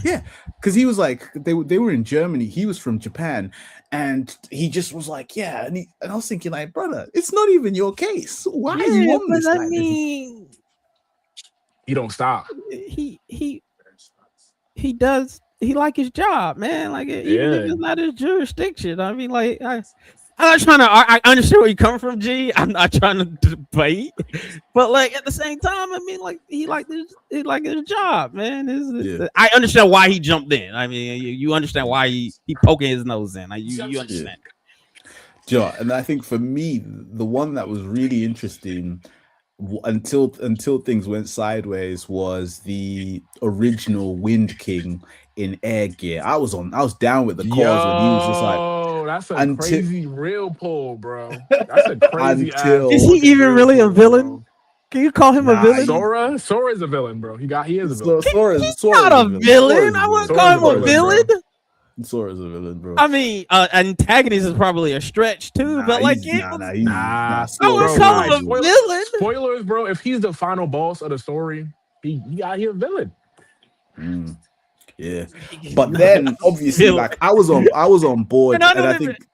Yeah, because he was like they were in Germany. He was from Japan, and he just was like, yeah. And I was thinking, like, brother, it's not even your case. Why are you on this? I like this? mean, He don't stop. he does. He like his job, man. Like even if Yeah. it's not his jurisdiction. I mean, like I'm not trying to. I understand where you come from, G. I'm not trying to debate, but like at the same time, I mean, like he like his job, man. Yeah. I understand why he jumped in. I mean, you understand why he poking his nose in. Like, you understand. Yeah, and I think for me, the one that was really interesting until things went sideways was the original Wind King in Air Gear. I was down with the cause when he was just like, that's a until- crazy real pull, bro. That's a crazy Until- Is he even really a villain? Can you call him a Nah, villain? Sora is a villain, bro. He is a villain. Sora's Not a villain. I wouldn't call him a Sora's a villain, villain. Sora's a villain, bro. I mean, antagonist is probably a stretch too, but like, Nah, Nah. I would Sora's call him a Nigel. villain. Spoilers, bro. If he's the final boss of the story, he got here a villain. Yeah, but then obviously, Villain. like I was on board, And I and I don't think even-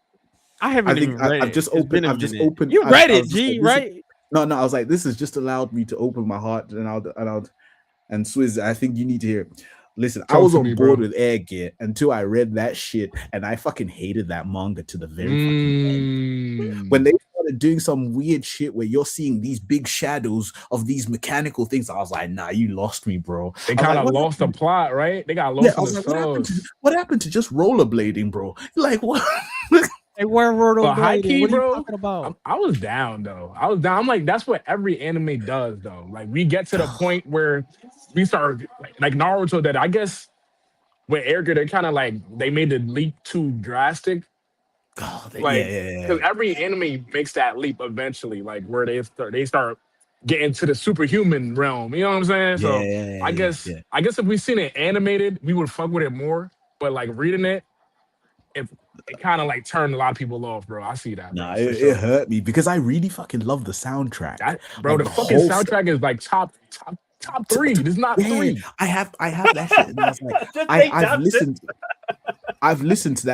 I haven't even read I've it. just It's been opened. a I've just minute. opened. You I read it, was just G, like, right? No, I was like, this has just allowed me to open my heart, and and Swizz, I think you need to hear it. Listen, I Talk was to on me, board bro. with Air Gear until I read that shit, and I fucking hated that manga to the very fucking end. When they started doing some weird shit where you're seeing these big shadows of these mechanical things, I was like, nah, you lost me, bro. They I was kind like, of what lost the happened? plot, right? They got Yeah, lost I in was the like, sauce. what happened to just rollerblading, bro? Like what? Hey, where Roto But high key, what are you bro, talking about? I was down though. I'm like, that's what every anime does though. Like we get to the point where we start like Naruto that I guess with Erga, they kind of like they made the leap too drastic. Oh, Like yeah. because every anime makes that leap eventually, like where they start getting to the superhuman realm. You know what I'm saying? So I guess if we seen it animated, we would fuck with it more. But like reading it, it kind of like turned a lot of people off, bro. I see that. Nah, bro, for it sure. hurt me because I really fucking love the soundtrack. Bro, Like, the fucking whole soundtrack is like top three. It's not three. I have that shit, and I was like, Just take I've top listened. I've listened to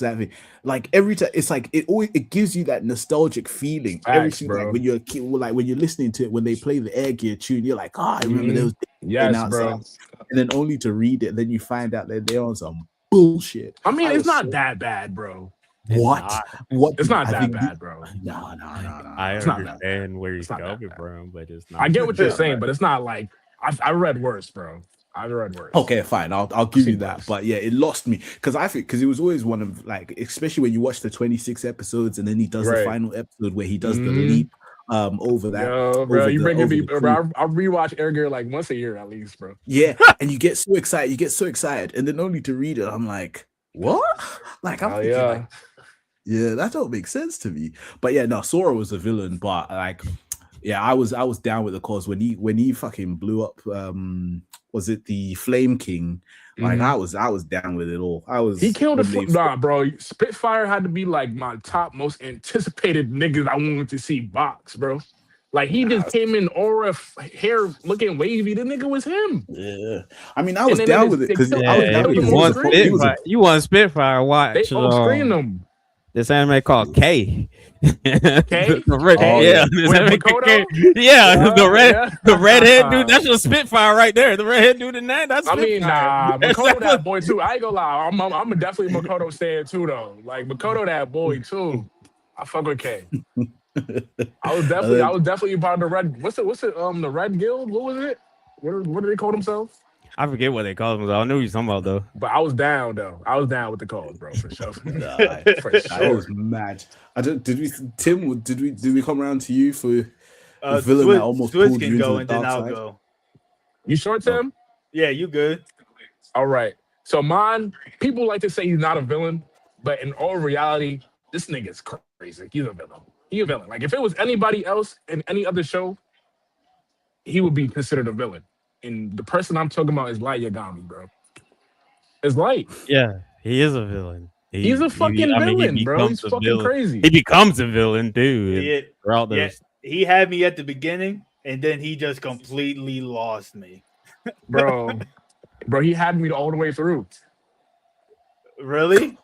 that thing. Like every time, it's like it gives you that nostalgic feeling. Every Facts, single bro. like when you're a kid, like when you're listening to it, when they play the Air Gear tune, you're like, I remember those days Yes, outside. bro. And then only to read it, then you find out that they're on some bullshit. I mean, I it's was not so- that bad, bro. What? What? It's not I that think bad, bro. No. I It's not that understand where he's It's not that coming bad. from, but it's not. I get what you're Yeah. saying, but it's not like I read worse, bro. I read worse. Okay, fine. I'll give you seen that. worse. But yeah, it lost me because it was always one of like, especially when you watch the 26 episodes and then he does the Right. final episode where he does the Mhm. leap over that. Yo, bro, you bringing me, the bro. I rewatch Air Gear like once a year at least, bro. Yeah, and you get so excited, and then only to read it, I'm like, what? Like I'm Oh, thinking, yeah. like, yeah, that don't make sense to me. But yeah, no, Sora was a villain, but like, yeah, I was down with the cause when he fucking blew up. Was it the Flame King? Like Mhm. I was down with it all. He killed when they- nah, bro. Spitfire had to be like my top most anticipated niggas I wanted to see box, bro. Like he just came in aura hair looking wavy. The nigga was him. Yeah, I mean, I was then down they- with it they because killed- I was yeah, down they with killed it. him on He screen. was a- You want Spitfire? Watch. They screened him. This anime called K. K? Yeah, this With anime Makoto? K. Yeah, Yeah. the redhead dude. That's your Spitfire right there. The redhead dude in that. That's I mean, Spitfire. nah, Makoto that boy too. I ain't gonna lie. I'm definitely Makoto fan too though. Like Makoto that boy too. I fuck with K. I was definitely part of the red. What's it? The Red Guild? What was it? What do they call themselves? I forget what they call them. I know what you're talking about though. But I was down though. I was down with the cause, bro, for sure. Nah, For that sure. was mad. I don't. Did we, Tim? Did we come around to you for the villain Swiss, that almost Swiss pulled can you into go the and then dark I'll side? go. You sure, Tim? Yeah, you good. All right. So mine, people like to say he's not a villain, but in all reality, this nigga's crazy. He's a villain. He's a villain. Like if it was anybody else in any other show, he would be considered a villain. And the person I'm talking about is Light Yagami, bro. It's Light. Yeah, he is a villain. He's a fucking villain, bro. He's becomes a fucking villain. crazy. He becomes a villain, dude. Yeah, Throughout yeah, those, he had me at the beginning, and then he just completely lost me. Bro, he had me all the way through. Really?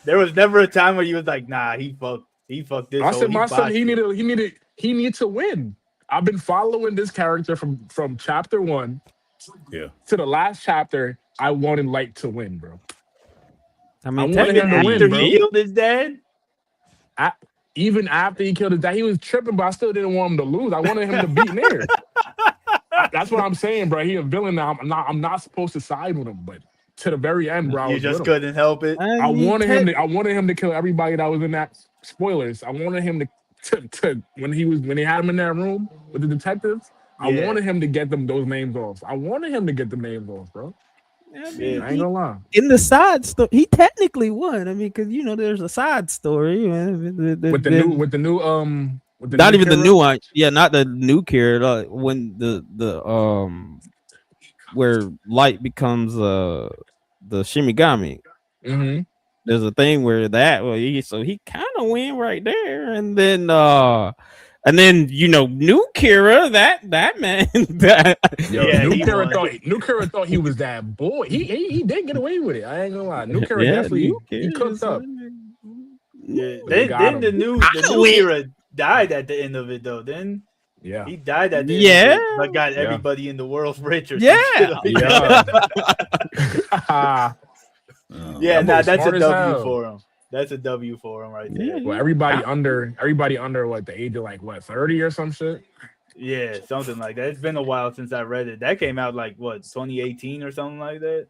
There was never a time where you was like, nah, he fucked this. I said, my son, botched he it." needed to win. I've been following this character from chapter 1 Yeah. to the last chapter. I wanted Light to win, bro. I mean, wanted him to technically, win, After bro. he killed his dad? Even after he killed his dad, he was tripping, but I still didn't want him to lose. I wanted him to beat Nair. That's what I'm saying, bro. He a villain now. I'm not supposed to side with him, but to the very end, bro, I You was just with him. couldn't help it. I wanted him to kill everybody that was in that. Spoilers. I wanted him to when he had him in that room with the detectives. I Yeah. wanted him to get those names off. I wanted him to get the names off, bro. Yeah. I ain't gonna lie. In the side story, he technically won. I mean, because there's a side story With the new not even the Kira. new one. Yeah, not the new Kira. When the where Light becomes the Shimigami. Mhm. There's a thing where he kind of win right there, and then new Kira, that man, Yo, Yeah, new he Kira thought he was that boy. He did get away with it. I ain't gonna lie. New Kira definitely New he Kira cooked is- up. Yeah. But they got Then the him. new win. era died at the end of it though. Then Yeah. he died at the end Yeah. of it, but got Yeah. everybody in the world rich or Yeah. some shit like that. Yeah. Yeah, That nah, boy's that's a smart as W hell. for him. That's a W for him right there. Well, everybody under what, the age of like what, 30 or some shit? Yeah, something like that. It's been a while since I read it. That came out like what, 2018 or something like that.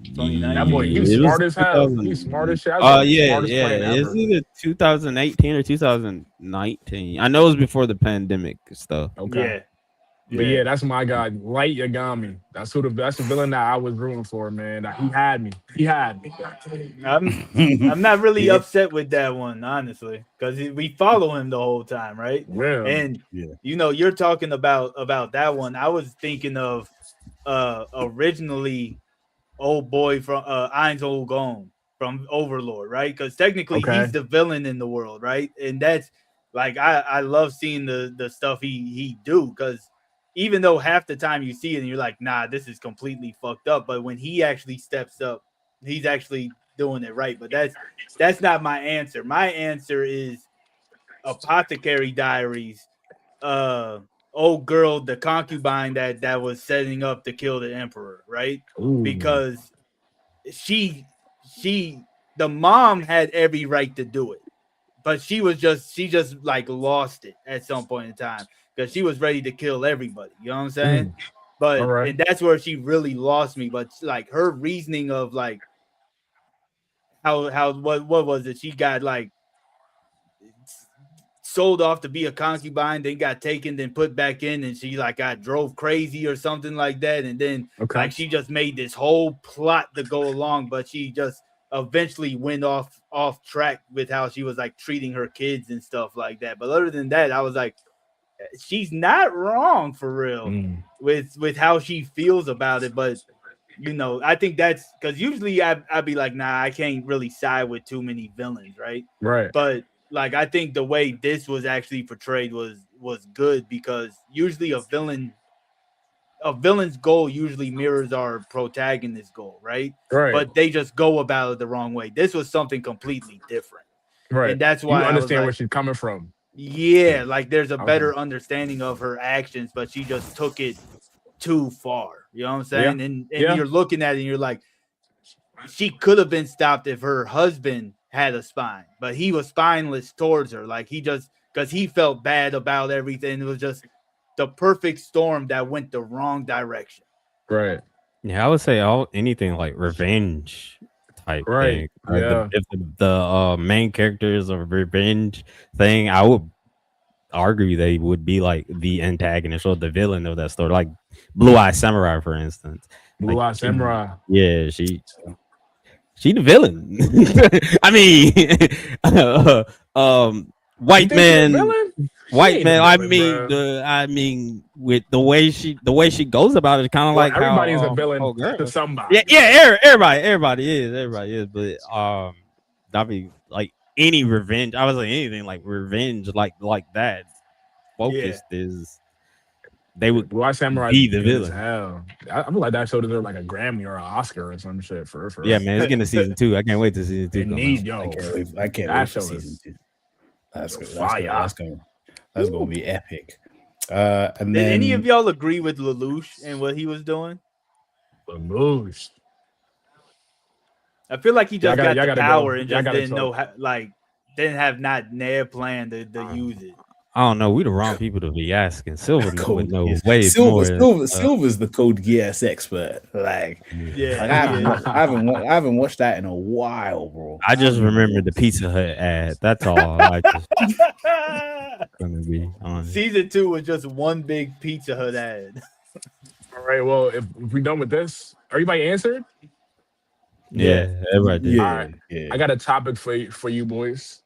2019. That boy, he's It was smart as hell. 2000. He's smart as shit. That's the Yeah. smartest plan It's ever. either 2018 or 2019. I know it was before the pandemic stuff. Okay. But yeah, that's my guy, Light Yagami. That's the villain that I was rooting for, man. He had me. I'm not really upset with that one, honestly, because we follow him the whole time, right? Yeah. And Yeah. you're talking about that one. I was thinking of originally old boy from Ainz Gon from Overlord, right? Because technically Okay. he's the villain in the world, right? And that's like I love seeing the stuff he do, because even though half the time you see it and you're like, nah, this is completely fucked up, but when he actually steps up, he's actually doing it right. But that's not my answer. My answer is Apothecary Diaries. Old girl, the concubine that was setting up to kill the emperor, right? Ooh. Because the mom had every right to do it, but she just like lost it at some point in time because she was ready to kill everybody. You know what I'm saying? But All right. and that's where she really lost me. But like her reasoning of like what was it? She got like sold off to be a concubine, then got taken, then put back in, and she like got drove crazy or something like that. And then Okay. like she just made this whole plot to go along, but she just eventually went off track with how she was like treating her kids and stuff like that. But other than that, I was like, she's not wrong for real with how she feels about it. But I think that's because usually I'd be like, nah, I can't really side with too many villains, right? Right. But like I think the way this was actually portrayed was good, because usually a villain's goal usually mirrors our protagonist's goal, right? Right. But they just go about it the wrong way. This was something completely different. right. And that's why you I was understand like, where she's coming from. yeah, like there's a Okay. better understanding of her actions, but she just took it too far. You know what I'm saying? And Yeah. you're looking at it and you're like, she could have been stopped if her husband had a spine, but he was spineless towards her. Like he just, because he felt bad about everything. It was just the perfect storm that went the wrong direction. Right. Yeah, I would say anything like revenge type Right, thing. Like yeah. if the main character is a revenge thing, I would argue they would be like the antagonist or the villain of that story, like Blue Eye Samurai, for instance. Blue Eye She- Samurai. Yeah, she the villain. I mean, white You think she a man. villain? She White ain't man, a I villain, mean, bruh. I mean, with the way she goes about it, kind of Well, like everybody's how a villain oh, girl. to somebody. Yeah, everybody is, but I mean, like any revenge, I was like anything like revenge, like that focused is they would Blue Eye Samurai be the good as villain. hell. I feel like that show deserved like a Grammy or an Oscar or some shit for Yeah, man, it's getting to season 2. I can't wait to season 2 They come need out. yo. I can't That wait for show season is 2. That's good. fire. That's gonna be epic. And Did then any of y'all agree with Lelouch and what he was doing? The moves. I feel like he just Y'all got the gotta go. power and Y'all just gotta didn't know talk. how, like didn't have not near plan to use it. I don't know. We the wrong people to be asking. Silver would Code know Geass. way more. Silver's the Code Geass expert. Like Yeah, I haven't watched that in a while, bro. I just remember the Pizza Hut ad. That's all. I just gonna be honest. Season 2 was just one big Pizza Hut ad. All right. Well, if we done with this, everybody answered. Yeah, everybody did. Yeah, Alright. yeah. I got a topic for you boys.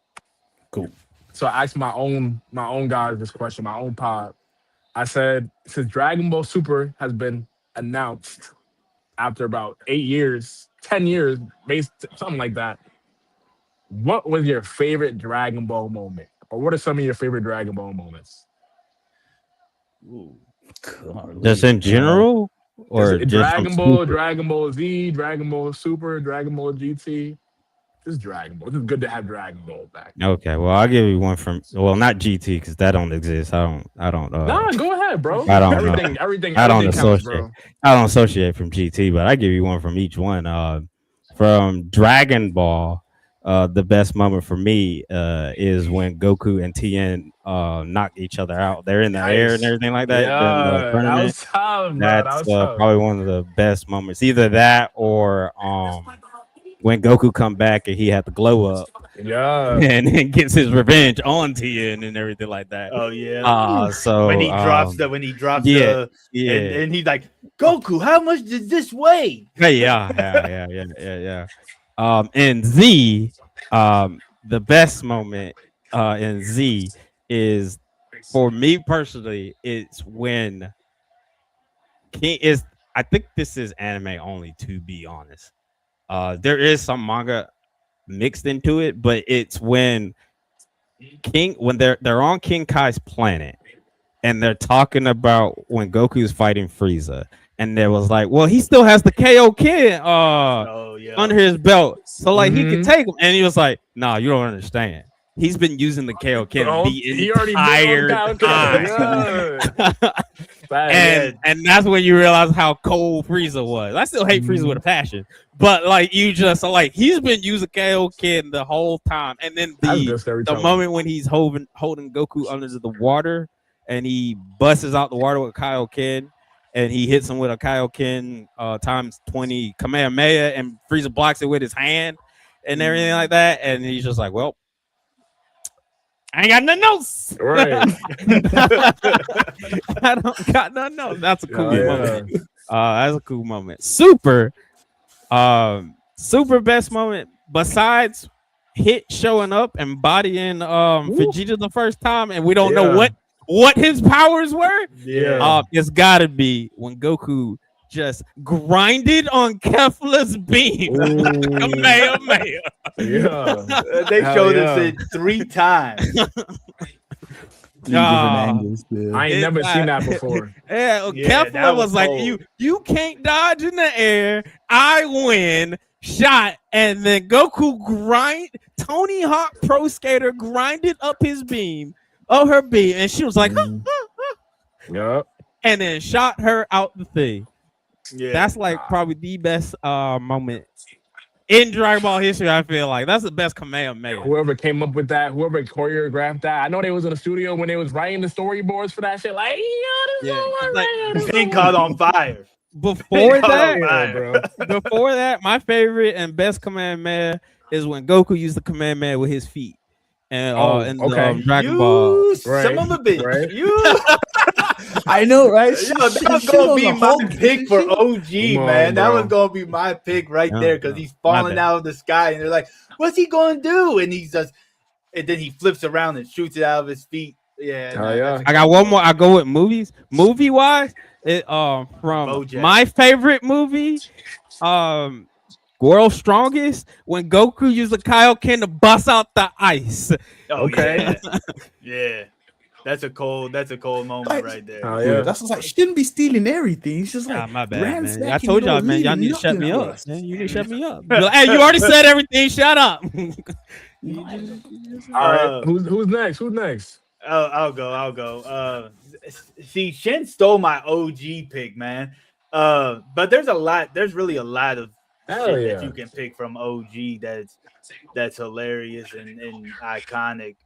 Cool. So I asked my own guys this question, my own pod. I said, since Dragon Ball Super has been announced after about 8 years, 10 years, something like that, what was your favorite Dragon Ball moment? Or what are some of your favorite Dragon Ball moments? Just in general, or just Dragon from Ball, Super? Dragon Ball Z, Dragon Ball Super, Dragon Ball GT. Just Dragon Ball. It's good to have Dragon Ball back. Okay, well, I'll give you one from not GT because that don't exist. I don't. Nah, go ahead, bro. I don't know. Everything I don't counts, associate. bro. I don't associate from GT, but I give you one from each one. From Dragon Ball, the best moment for me is when Goku and Tien knock each other out. They're in the air and everything like that. during the Yeah, tournament. that was tough, bro. That's probably one of the best moments. Either that or when Goku come back and he had to glow up Yeah. and then gets his revenge on Tien and everything like that. Oh yeah. So when he drops yeah. and he's like, Goku, how much does this weigh? Yeah. In Z, the best moment in Z is, for me personally, it's when King is. I think this is anime only, to be honest. There is some manga mixed into it, but it's when they're on King Kai's planet and they're talking about when Goku's fighting Frieza, and there was like, well, he still has the Kaioken under his belt, so like he could take him, and he was like, nah, you don't understand. He's been using the Kaioken the entire time. And that's when you realize how cold Frieza was. I still hate Frieza with a passion, but like you just like he's been using Kaioken the whole time. And then the moment when he's holding Goku under the water and he busts out the water with Kaioken and he hits him with a Kaioken times 20 Kamehameha, and Frieza blocks it with his hand and everything like that. And he's just like, well, I ain't got nothing else. Right. I don't got nothing else. That's a cool moment. That's a cool moment. Super best moment besides Hit showing up and bodying Vegeta the first time, and we don't know what his powers were. It's gotta be when Goku just grinded on Kefla's beam. Kamehameha. They showed us it 3 times. I ain't never seen that before. Kefla was like, you can't dodge in the air. I win. Shot, and then Goku Tony Hawk Pro Skater grinded up her beam, and she was like, Yep. And then shot her out the thing. Yeah, that's like probably the best moment in Dragon Ball history. I feel like that's the best Kamehameha. Whoever came up with that, whoever choreographed that, I know they was in the studio when they was writing the storyboards for that shit. Like, thing caught on fire. before Oh, that, my. bro. before that, my favorite and best Kamehameha is when Goku used the Kamehameha with his feet, and Oh, in the okay. Dragon Ball. You son Right, of a bitch. right. You. I know, right? Yo, that was gonna be my pick for OG, Come man. on, That was bro. gonna be my pick right Yeah, there because yeah. he's My falling bad. out of the sky, and they're like, "What's he gonna do?" And he's just, and then he flips around and shoots it out of his feet. Yeah, Oh, nah, yeah. that's a I got cool one more. moment. I go with movies. Movie wise, it from BoJack. my favorite movie, World's Strongest, when Goku used the Kaioken to bust out the ice. Oh Okay. yeah, yeah. That's a cold moment Like, right there. Oh, yeah, yeah. that's what's like shouldn't be stealing everything. He's just Ah, like my bad, man. I ransacking told it all, y'all, man. Y'all leaving need to shut nothing me for up. us. Man. You need to shut me up. Be like, hey, you already said everything. Shut up. All right. Uh, Who's next? Who's next? I'll go. See, Shin stole my OG pick, man. But there's really a lot of Hell shit yeah. that you can pick from OG that's hilarious and iconic.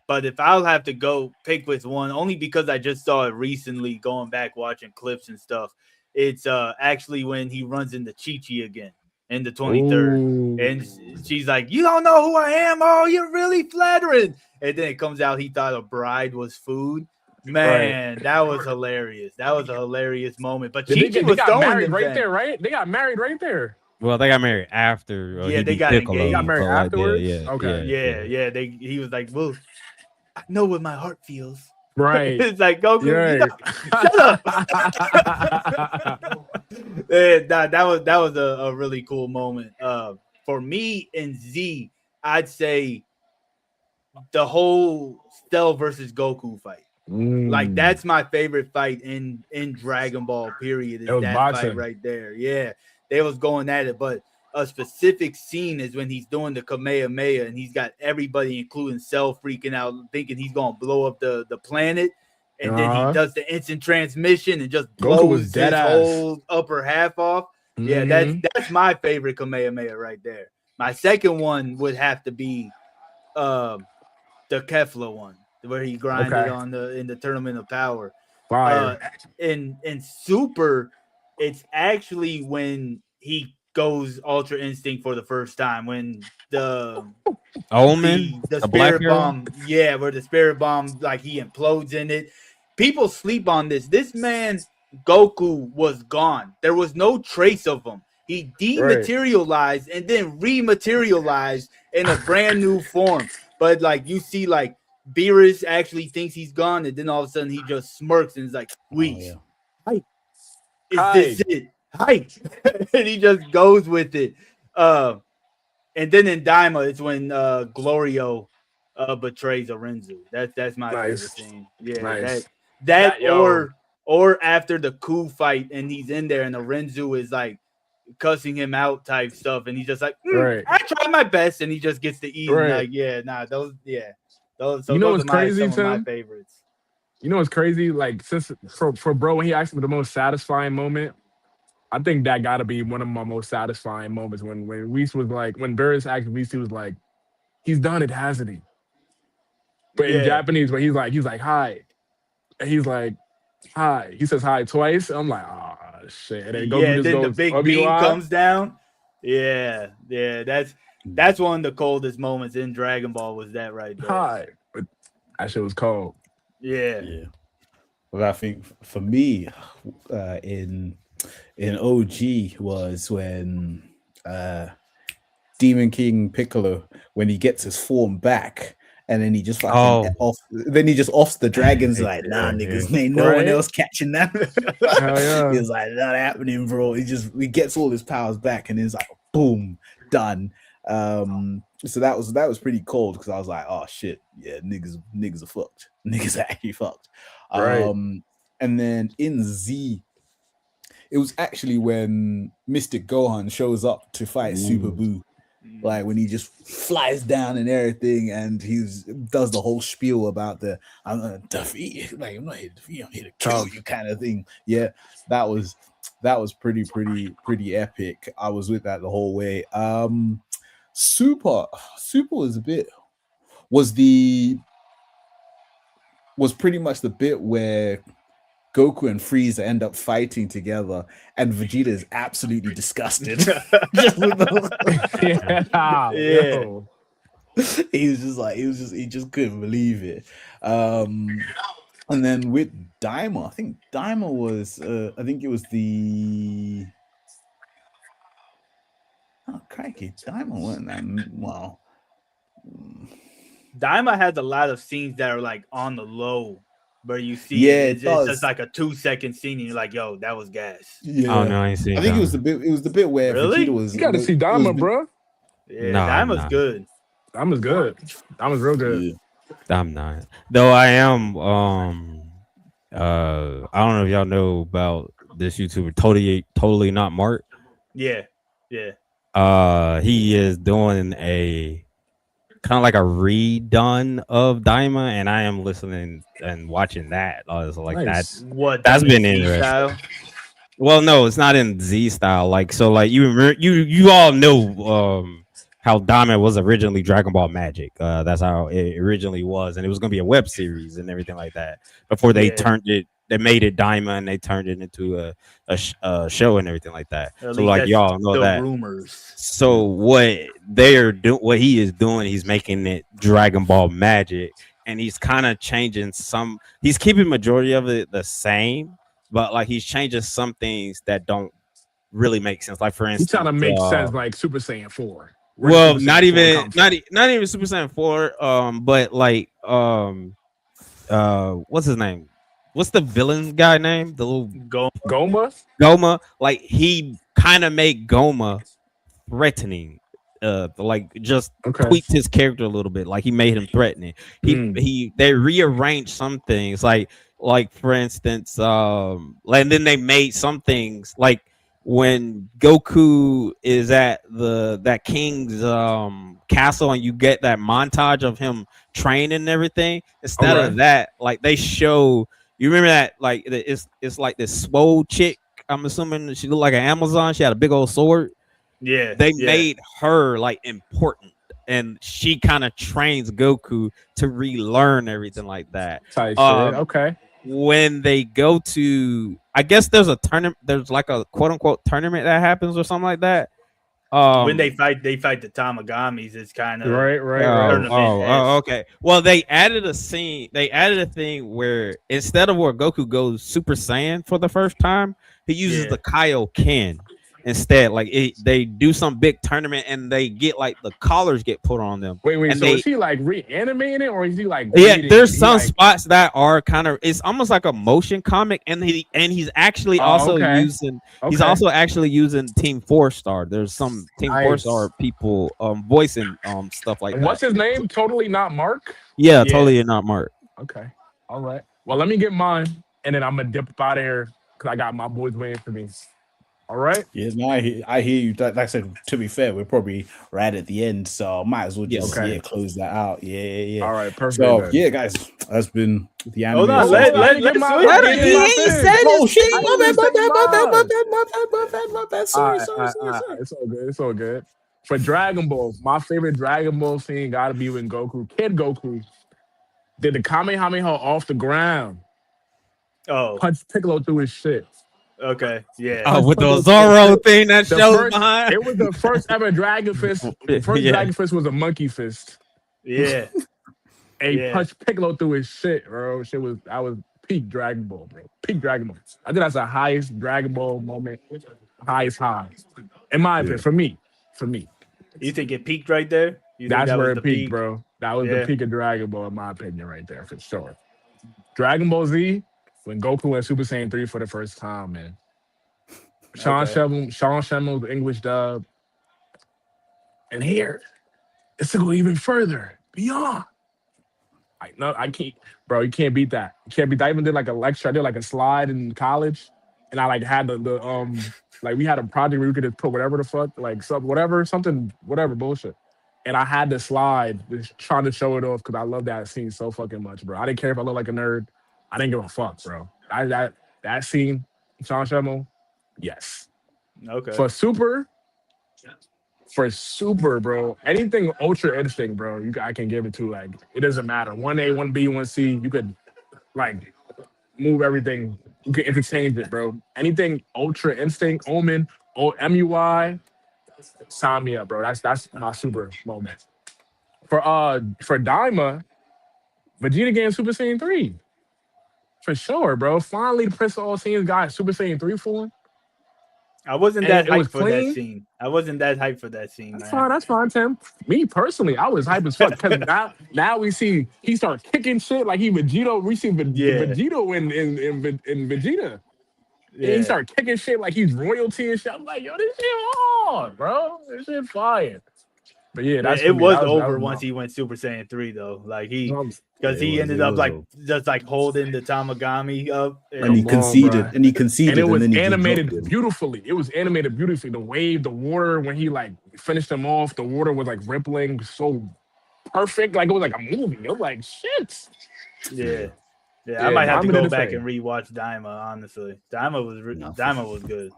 But if I'll have to go pick with one, only because I just saw it recently, going back watching clips and stuff, it's actually when he runs into Chi-Chi again in the 23rd. Ooh. And she's like, "You don't know who I am? Oh, you're really flattering." And then it comes out he thought a bride was food. Man, that was hilarious. That was a hilarious moment. But They Chi-Chi got was throwing married them right things. there, right? They got married right there. Well, they got married after. Yeah, he they beat got Piccolo, engaged. Got married so, like, afterwards? Yeah, Okay. Yeah. He was like, "Well, I know what my heart feels." Right. It's like Goku, you Right. shut up. Yeah, that was a really cool moment. For me and Z, I'd say the whole Cell versus Goku fight. Like that's my favorite fight in Dragon Ball. Period. Is It was that boxing. fight right there? Yeah, they was going at it, but a specific scene is when he's doing the Kamehameha and he's got everybody, including Cell, freaking out, thinking he's gonna blow up the planet, and then he does the instant transmission and just Goku was blows dead his ass. whole upper half off. Yeah, Mhm. that's my favorite Kamehameha right there. My second one would have to be the Kefla one, where he grinded Okay. on in the Tournament of Power. Fire. In Super, it's actually when he goes Ultra Instinct for the first time, when the Omen, the the Black spirit Hero. bomb, yeah, where the spirit bomb, like he implodes in it. People sleep on this. This man Goku was gone. There was no trace of him. He dematerialized and then rematerialized in a brand new form. But like you see, like Beerus actually thinks he's gone, and then all of a sudden he just smirks and is like, "Whis, yeah. is this it? Hi," and he just goes with it. And then in Daima, it's when Glorio betrays Arenzu. That's my favorite Nice. scene. Yeah, Nice. that Yo. or after the coup fight and he's in there and Arenzu is like cussing him out type stuff, and he's just like, Right. "I tried my best," and he just gets to eat. Right. Like, yeah, nah, those. So You know those what's are crazy, some of my Tim? favorites. You know what's crazy? Like, since for bro, when he asked me the most satisfying moment, I think that gotta be one of my most satisfying moments when Whis was like, when Beerus asked Whis, he was like, he's done it, hasn't he? But in Yeah. Japanese, where he's like, hi. And he's like, hi. He says hi twice. I'm like, oh shit. And then Goku Yeah, just then the goes, big beam comes down. Yeah, that's one of the coldest moments in Dragon Ball was that right there. hi. But that shit was cold. Yeah. Yeah. Well, I think for me, in OG was when Demon King Piccolo, when he gets his form back, and then he just fucking offs the dragons like, nah, niggas, ain't no one else catching that. Hell yeah. He's like, not happening, bro. He gets all his powers back, and he's like, boom, done. So that was pretty cold because I was like, oh shit, yeah, niggas are fucked. Niggas are actually fucked. Right. And then in Z, it was actually when Mystic Gohan shows up to fight Super Buu. Like when he just flies down and everything, and does the whole spiel about I'm gonna defeat you. Like, I'm not here to defeat you, I'm here to kill you kind of thing. Yeah, that was pretty epic. I was with that the whole way. Super was pretty much the bit where Goku and Frieza end up fighting together, and Vegeta is absolutely disgusted. Yeah. Yo. He just couldn't believe it. And then with Daima, I think Daima was I think it was the crikey, Daima wasn't that well. Daima has a lot of scenes that are like on the low, where you see it it's does. just like a 2-second scene, and you're like, "Yo, that was gas." Yeah. Oh no, I ain't seen. I think it was Daima. the bit where Really? Vegeta was. You got to see Daima, bro. Yeah, Nah, Daima's nah. good. Daima's good. Daima's real good. Yeah. I'm not. Though I am. I don't know if y'all know about this YouTuber. Totally not Mark. Yeah, yeah. He is doing a kind of like a redone of Daima, and I am listening and watching that. So like Nice. What? That's been Z interesting. style? well, no, it's not in Z style. Like so, like you all know how Daima was originally Dragon Ball Magic. That's how it originally was, and it was gonna be a web series and everything like that. Before they Yeah. turned it, they made it Daima, and they turned it into a show and everything like that. At So least like that's y'all know the that. rumors. So what they're doing, what he is doing, he's making it Dragon Ball Magic, and he's kind of changing some. He's keeping majority of it the same, but like he's changing some things that don't really make sense. Like for He's instance, trying to make sense like Super Saiyan 4. Where well, Super not Saiyan 4 even come from? not even Super Saiyan 4. But like what's his name? What's the villain guy name? The little Go. Goma? Goma. Like he kind of made Goma threatening. Like just Okay. tweaked his character a little bit. Like he made him threatening. They rearranged some things. Like for instance, and then they made some things like when Goku is at that king's castle, and you get that montage of him training and everything. Instead Okay. of that, like they show. You remember that? Like it's like this swole chick. I'm assuming she looked like an Amazon. She had a big old sword. Yeah. They yeah. made her like important, and she kind of trains Goku to relearn everything like that. Type Um, shit. Okay. When they go to, I guess there's a tournament. There's like a quote unquote tournament that happens or something like that. When they fight the Tamagamis. It's kind of Right. Okay. Well, they added a scene. They added a thing where instead of where Goku goes Super Saiyan for the first time, he uses Yeah. the Kaioken instead. Like they do some big tournament, and they get like the collars get put on them. Wait. And So they- is he like reanimating it, or is he like? Yeah, bleeding? there's He, some like- spots that are kind of. It's almost like a motion comic, and he's actually Oh, also okay. using. He's okay. also actually using Team 4-Star. There's some Team Nice. 4-Star people voicing stuff like And that. what's his name? Totally not Mark. Yeah, Yeah. totally not Mark. Okay. All right. Well, let me get mine, and then I'm gonna dip out of here because I got my boys waiting for me. All right. Yeah, no, I hear you. Like I said, to be fair, we're probably right at the end, so might as well just okay. close that out. Yeah. All right. Perfect. So then. yeah, guys, that's been the anime. Hold on, So- let Let let's my- switch. let Let me- me- he ain't said Oh shit! I My didn't bad. say mine. Sorry. It's all good. It's all good. For Dragon Ball, my favorite Dragon Ball scene got to be when Kid Goku, did the Kamehameha off the ground, Oh, punched Piccolo through his shit. okay. Yeah. Oh, with the Piccolo- Zorro thing that The shows first- behind. It was the first ever Dragon Fist. The first Yeah. Dragon Fist was a monkey fist. Yeah. And he Yeah. punched Piccolo through his shit, bro. That was peak Dragon Ball, bro. Peak Dragon Ball. I think that's the highest Dragon Ball moment. Highest high. In my opinion, for me. You think it peaked right there? You think That's that where was it the peaked, peak? bro. That was Yeah. the peak of Dragon Ball, in my opinion, right there, for sure. Dragon Ball Z, when Goku went Super Saiyan 3 for the first time, man. Sean Shammel's English dub. And here, it's to go even further, beyond. I can't, bro. You can't beat that. You can't beat that. I even did like a lecture. I did like a slide in college, and I like had the like we had a project where we could just put whatever the fuck, like something bullshit. And I had the slide, just trying to show it off because I love that scene so fucking much, bro. I didn't care if I looked like a nerd. I didn't give a fuck, bro. That scene, Sean Shamel, yes. Okay. For Super, bro, anything Ultra Instinct, bro, I can give it to. Like, it doesn't matter. 1A, 1B, 1C, you could, like, move everything. You can interchange it, bro. Anything Ultra Instinct, Omen, MUI, sign me up, bro. That's my super moment. For Daima, Vegeta getting Super Saiyan 3. For sure, bro. Finally the Prince of All Saiyans got Super Saiyan 3 for him. I wasn't And that it was hyped for clean? that scene. I wasn't that hyped for that scene, That's man. fine, that's fine, Tim. Me personally, I was hype as fuck because now we see he started kicking shit like he Vegito. We see Yeah. Vegito in Vegeta. Yeah. Yeah. He started kicking shit like he's royalty and shit. I'm like, yo, this shit hard, bro. This shit fire. But yeah, that's it for me. was That over my- once he went Super Saiyan 3 though. Like he Um, because It he was- ended it up was like over. just like holding the Tamagami up And he Come on, conceded, bruh. and he conceded, and it was then he just animated dropped him. beautifully. It was animated beautifully. The wave, the water, when he like finished him off, the water was like rippling, so perfect. Like it was like a movie. It was like shit. Yeah. Yeah, I might have to Daima did go the back same. and rewatch Daima, honestly. Daima was good.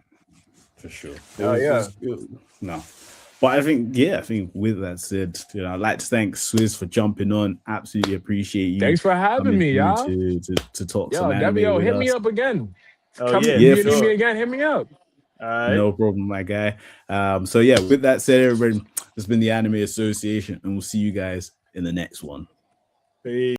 For sure. Oh, yeah. No. But I think with that said, I'd like to thank Swizz for jumping on. Absolutely appreciate you. Thanks for having coming me, through y'all. to talk Yo, some anime Debbie, with hit me us. up again. Oh Come yeah, Yeah, you for need sure. me again, hit me up. All right. No problem, my guy. So yeah, with that said, everybody, this has been the Anime Association, and we'll see you guys in the next one. Peace.